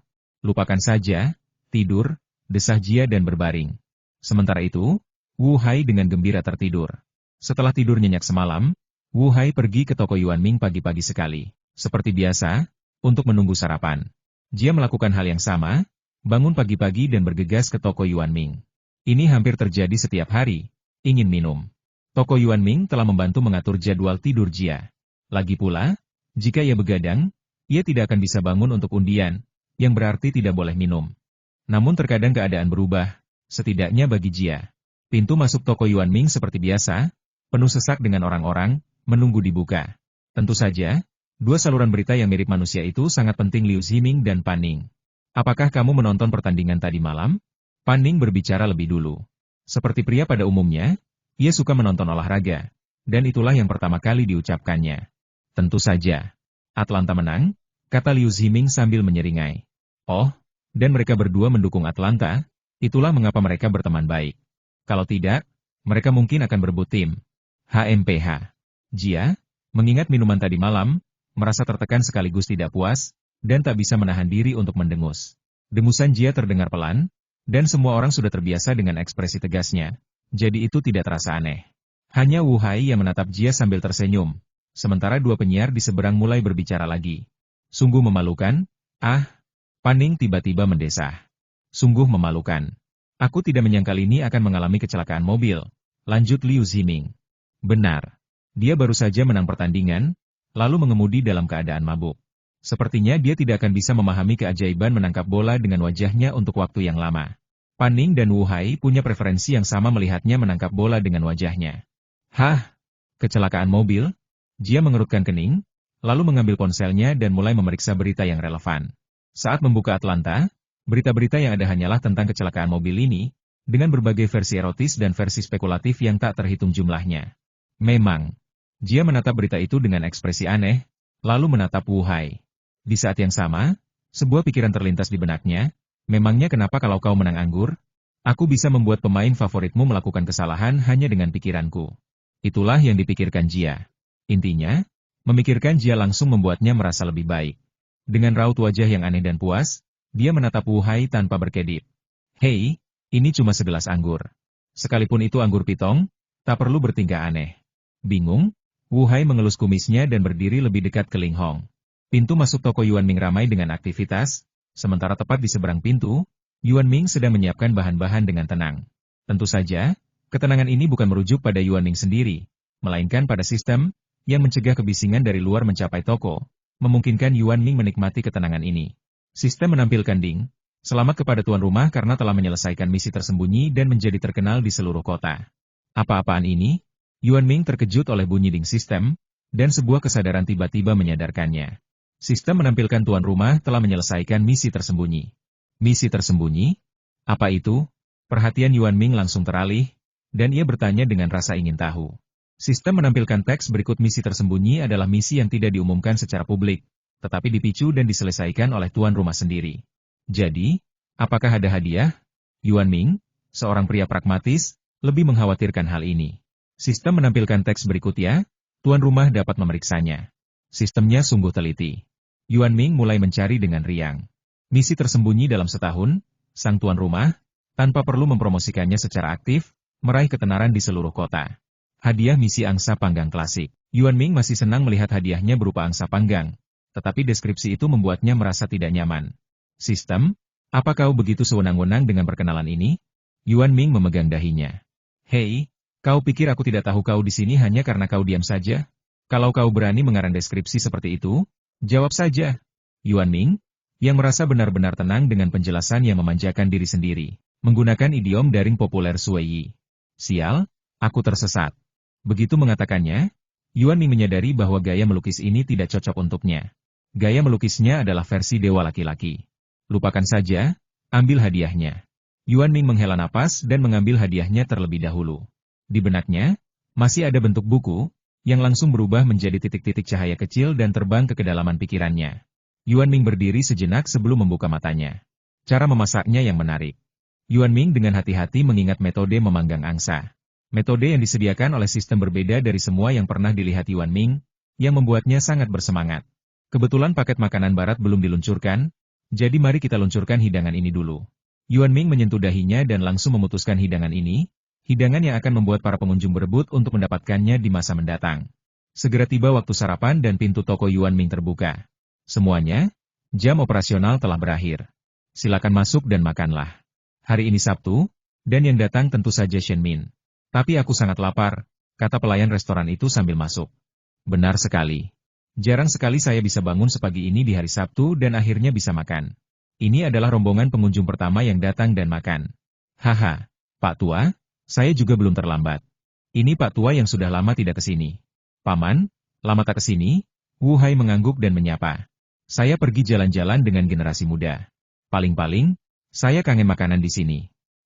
A: Lupakan saja, tidur, desah Jia dan berbaring. Sementara itu, Wu Hai dengan gembira tertidur. Setelah tidur nyenyak semalam, Wu Hai pergi ke toko Yuan Ming pagi-pagi sekali. Seperti biasa, untuk menunggu sarapan. Jia melakukan hal yang sama, bangun pagi-pagi dan bergegas ke toko Yuan Ming. Ini hampir terjadi setiap hari, ingin minum. Toko Yuan Ming telah membantu mengatur jadwal tidur Jia. Lagi pula, jika ia begadang, ia tidak akan bisa bangun untuk undian, yang berarti tidak boleh minum. Namun terkadang keadaan berubah, setidaknya bagi Jia. Pintu masuk toko Yuan Ming seperti biasa, penuh sesak dengan orang-orang, menunggu dibuka. Tentu saja, 2 saluran berita yang mirip manusia itu sangat penting Liu Ziming dan Pan Ning. Apakah kamu menonton pertandingan tadi malam? Pan Ning berbicara lebih dulu. Seperti pria pada umumnya, ia suka menonton olahraga, dan itulah yang pertama kali diucapkannya. Tentu saja. Atlanta menang, kata Liu Ziming sambil menyeringai. Oh, dan mereka berdua mendukung Atlanta, itulah mengapa mereka berteman baik. Kalau tidak, mereka mungkin akan berebut tim. HMPH. Jia, mengingat minuman tadi malam, merasa tertekan sekaligus tidak puas, dan tak bisa menahan diri untuk mendengus. Dengusan Jia terdengar pelan, dan semua orang sudah terbiasa dengan ekspresi tegasnya, jadi itu tidak terasa aneh. Hanya Wu Hai yang menatap Jia sambil tersenyum, sementara 2 penyiar di seberang mulai berbicara lagi. Sungguh memalukan, Pan Ning tiba-tiba mendesah. Sungguh memalukan. Aku tidak menyangka ini akan mengalami kecelakaan mobil, lanjut Liu Ziming. Benar. Dia baru saja menang pertandingan, lalu mengemudi dalam keadaan mabuk. Sepertinya dia tidak akan bisa memahami keajaiban menangkap bola dengan wajahnya untuk waktu yang lama. Pan Ning dan Wu Hai punya preferensi yang sama melihatnya menangkap bola dengan wajahnya. Hah? Kecelakaan mobil? Jia mengerutkan kening, lalu mengambil ponselnya dan mulai memeriksa berita yang relevan. Saat membuka Atlanta, berita-berita yang ada hanyalah tentang kecelakaan mobil ini, dengan berbagai versi erotis dan versi spekulatif yang tak terhitung jumlahnya. Memang, Jia menatap berita itu dengan ekspresi aneh, lalu menatap Wu Hai. Di saat yang sama, sebuah pikiran terlintas di benaknya, memangnya kenapa kalau kau menang anggur? Aku bisa membuat pemain favoritmu melakukan kesalahan hanya dengan pikiranku. Itulah yang dipikirkan Jia. Intinya, memikirkan Jia langsung membuatnya merasa lebih baik. Dengan raut wajah yang aneh dan puas, dia menatap Wu Hai tanpa berkedip. Hei, ini cuma segelas anggur. Sekalipun itu anggur pitong, tak perlu bertingkah aneh. Bingung, Wu Hai mengelus kumisnya dan berdiri lebih dekat ke Ling Hong. Pintu masuk toko Yuan Ming ramai dengan aktivitas, sementara tepat di seberang pintu, Yuan Ming sedang menyiapkan bahan-bahan dengan tenang. Tentu saja, ketenangan ini bukan merujuk pada Yuan Ming sendiri, melainkan pada sistem yang mencegah kebisingan dari luar mencapai toko, memungkinkan Yuan Ming menikmati ketenangan ini. Sistem menampilkan ding, selamat kepada tuan rumah karena telah menyelesaikan misi tersembunyi dan menjadi terkenal di seluruh kota. Apa-apaan ini? Yuan Ming terkejut oleh bunyi ding sistem, dan sebuah kesadaran tiba-tiba menyadarkannya. Sistem menampilkan tuan rumah telah menyelesaikan misi tersembunyi. Misi tersembunyi? Apa itu? Perhatian Yuan Ming langsung teralih, dan ia bertanya dengan rasa ingin tahu. Sistem menampilkan teks berikut misi tersembunyi adalah misi yang tidak diumumkan secara publik, tetapi dipicu dan diselesaikan oleh tuan rumah sendiri. Jadi, apakah ada hadiah? Yuan Ming, seorang pria pragmatis, lebih mengkhawatirkan hal ini. Sistem menampilkan teks berikutnya, tuan rumah dapat memeriksanya. Sistemnya sungguh teliti. Yuan Ming mulai mencari dengan riang. Misi tersembunyi dalam setahun, sang tuan rumah, tanpa perlu mempromosikannya secara aktif, meraih ketenaran di seluruh kota. Hadiah misi angsa panggang klasik. Yuan Ming masih senang melihat hadiahnya berupa angsa panggang, tetapi deskripsi itu membuatnya merasa tidak nyaman. Sistem, apa kau begitu sewenang-wenang dengan perkenalan ini? Yuan Ming memegang dahinya. Hei, kau pikir aku tidak tahu kau di sini hanya karena kau diam saja? Kalau kau berani mengarang deskripsi seperti itu, jawab saja. Yuan Ming, yang merasa benar-benar tenang dengan penjelasan yang memanjakan diri sendiri, menggunakan idiom daring populer Sui. Sial, aku tersesat. Begitu mengatakannya, Yuan Ming menyadari bahwa gaya melukis ini tidak cocok untuknya. Gaya melukisnya adalah versi dewa laki-laki. Lupakan saja, ambil hadiahnya. Yuan Ming menghela napas dan mengambil hadiahnya terlebih dahulu. Di benaknya, masih ada bentuk buku, yang langsung berubah menjadi titik-titik cahaya kecil dan terbang ke kedalaman pikirannya. Yuan Ming berdiri sejenak sebelum membuka matanya. Cara memasaknya yang menarik. Yuan Ming dengan hati-hati mengingat metode memanggang angsa. Metode yang disediakan oleh sistem berbeda dari semua yang pernah dilihat Yuan Ming, yang membuatnya sangat bersemangat. Kebetulan paket makanan barat belum diluncurkan, jadi mari kita luncurkan hidangan ini dulu. Yuan Ming menyentuh dahinya dan langsung memutuskan hidangan ini, hidangan yang akan membuat para pengunjung berebut untuk mendapatkannya di masa mendatang. Segera tiba waktu sarapan dan pintu toko Yuan Ming terbuka. Semuanya, jam operasional telah berakhir. Silakan masuk dan makanlah. Hari ini Sabtu, dan yang datang tentu saja Shen Min. Tapi aku sangat lapar, kata pelayan restoran itu sambil masuk. Benar sekali. Jarang sekali saya bisa bangun sepagi ini di hari Sabtu dan akhirnya bisa makan. Ini adalah rombongan pengunjung pertama yang datang dan makan. Haha, Pak Tua, saya juga belum terlambat. Ini Pak Tua yang sudah lama tidak ke sini. Paman, lama tak ke sini? Wu Hai mengangguk dan menyapa. Saya pergi jalan-jalan dengan generasi muda. Paling-paling, saya kangen makanan di sini.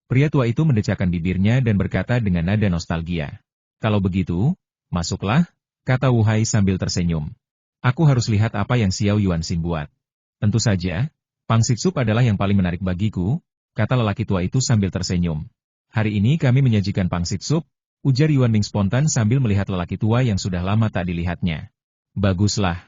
A: Pria tua itu mendecakkan bibirnya dan berkata dengan nada nostalgia. Kalau begitu, masuklah, kata Wu Hai sambil tersenyum. Aku harus lihat apa yang Xiao Yuanxin buat. Tentu saja, pangsit sup adalah yang paling menarik bagiku, kata lelaki tua itu sambil tersenyum. Hari ini kami menyajikan pangsit sup, ujar Yuan Ming spontan sambil melihat lelaki tua yang sudah lama tak dilihatnya. Baguslah.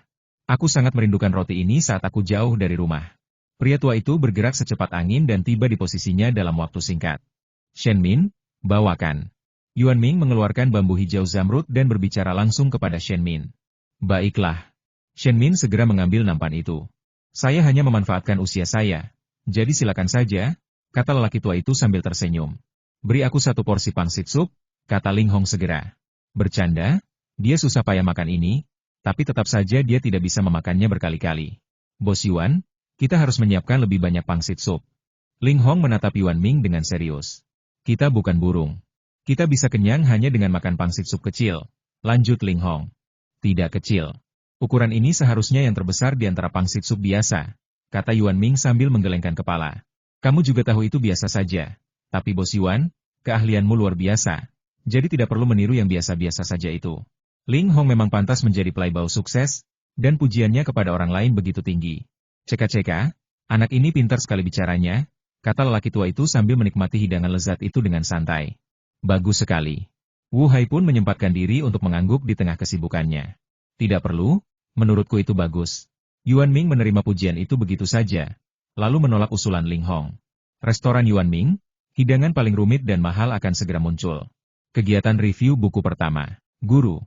A: Aku sangat merindukan roti ini saat aku jauh dari rumah. Pria tua itu bergerak secepat angin dan tiba di posisinya dalam waktu singkat. Shen Min, bawakan. Yuan Ming mengeluarkan bambu hijau zamrud dan berbicara langsung kepada Shen Min. Baiklah. Shen Min segera mengambil nampan itu. Saya hanya memanfaatkan usia saya, jadi silakan saja, kata lelaki tua itu sambil tersenyum. Beri aku satu porsi pangsit sup, kata Ling Hong segera. Bercanda, dia susah payah makan ini, tapi tetap saja dia tidak bisa memakannya berkali-kali. Bos Yuan, kita harus menyiapkan lebih banyak pangsit sup. Ling Hong menatap Yuan Ming dengan serius. Kita bukan burung. Kita bisa kenyang hanya dengan makan pangsit sup kecil, lanjut Ling Hong. Tidak kecil. Ukuran ini seharusnya yang terbesar di antara pangsit sup biasa, kata Yuan Ming sambil menggelengkan kepala. Kamu juga tahu itu biasa saja. Tapi Bos Yuan, keahlianmu luar biasa. Jadi tidak perlu meniru yang biasa-biasa saja itu. Ling Hong memang pantas menjadi pelaybau sukses, dan pujiannya kepada orang lain begitu tinggi. Ceka-ceka, anak ini pintar sekali bicaranya, kata lelaki tua itu sambil menikmati hidangan lezat itu dengan santai. Bagus sekali. Wu Hai pun menyempatkan diri untuk mengangguk di tengah kesibukannya. Tidak perlu, menurutku itu bagus. Yuan Ming menerima pujian itu begitu saja, lalu menolak usulan Ling Hong. Restoran Yuan Ming, hidangan paling rumit dan mahal akan segera muncul. Kegiatan review buku pertama. Guru,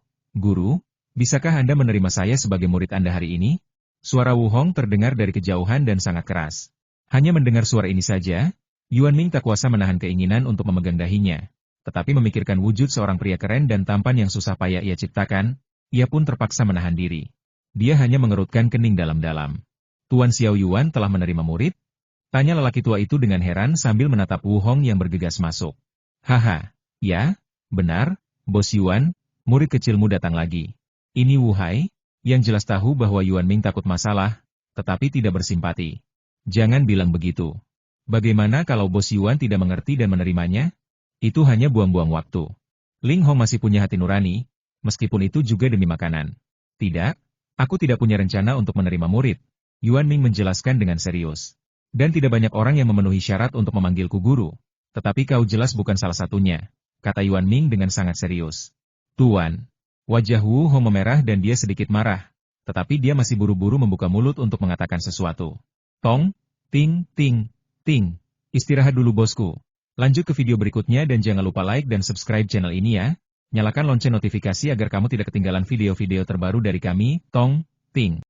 A: bisakah Anda menerima saya sebagai murid Anda hari ini? Suara Wu Hong terdengar dari kejauhan dan sangat keras. Hanya mendengar suara ini saja, Yuan Ming tak kuasa menahan keinginan untuk memegang dahinya. Tetapi memikirkan wujud seorang pria keren dan tampan yang susah payah ia ciptakan, ia pun terpaksa menahan diri. Dia hanya mengerutkan kening dalam-dalam. Tuan Xiao Yuan telah menerima murid? Tanya lelaki tua itu dengan heran sambil menatap Wu Hong yang bergegas masuk. Haha, ya, benar, Bos Yuan, murid kecilmu datang lagi. Ini Wu Hai, yang jelas tahu bahwa Yuan Ming takut masalah, tetapi tidak bersimpati. Jangan bilang begitu. Bagaimana kalau Bos Yuan tidak mengerti dan menerimanya? Itu hanya buang-buang waktu. Ling Hong masih punya hati nurani, meskipun itu juga demi makanan. Tidak, aku tidak punya rencana untuk menerima murid. Yuan Ming menjelaskan dengan serius. Dan tidak banyak orang yang memenuhi syarat untuk memanggilku guru. Tetapi kau jelas bukan salah satunya, kata Yuan Ming dengan sangat serius. Tuan. Wajah Wu Hong memerah dan dia sedikit marah, tetapi dia masih buru-buru membuka mulut untuk mengatakan sesuatu. Tong, ting, ting, ting. Istirahat dulu bosku. Lanjut ke video berikutnya dan jangan lupa like dan subscribe channel ini ya. Nyalakan lonceng notifikasi agar kamu tidak ketinggalan video-video terbaru dari kami, Tong, ting.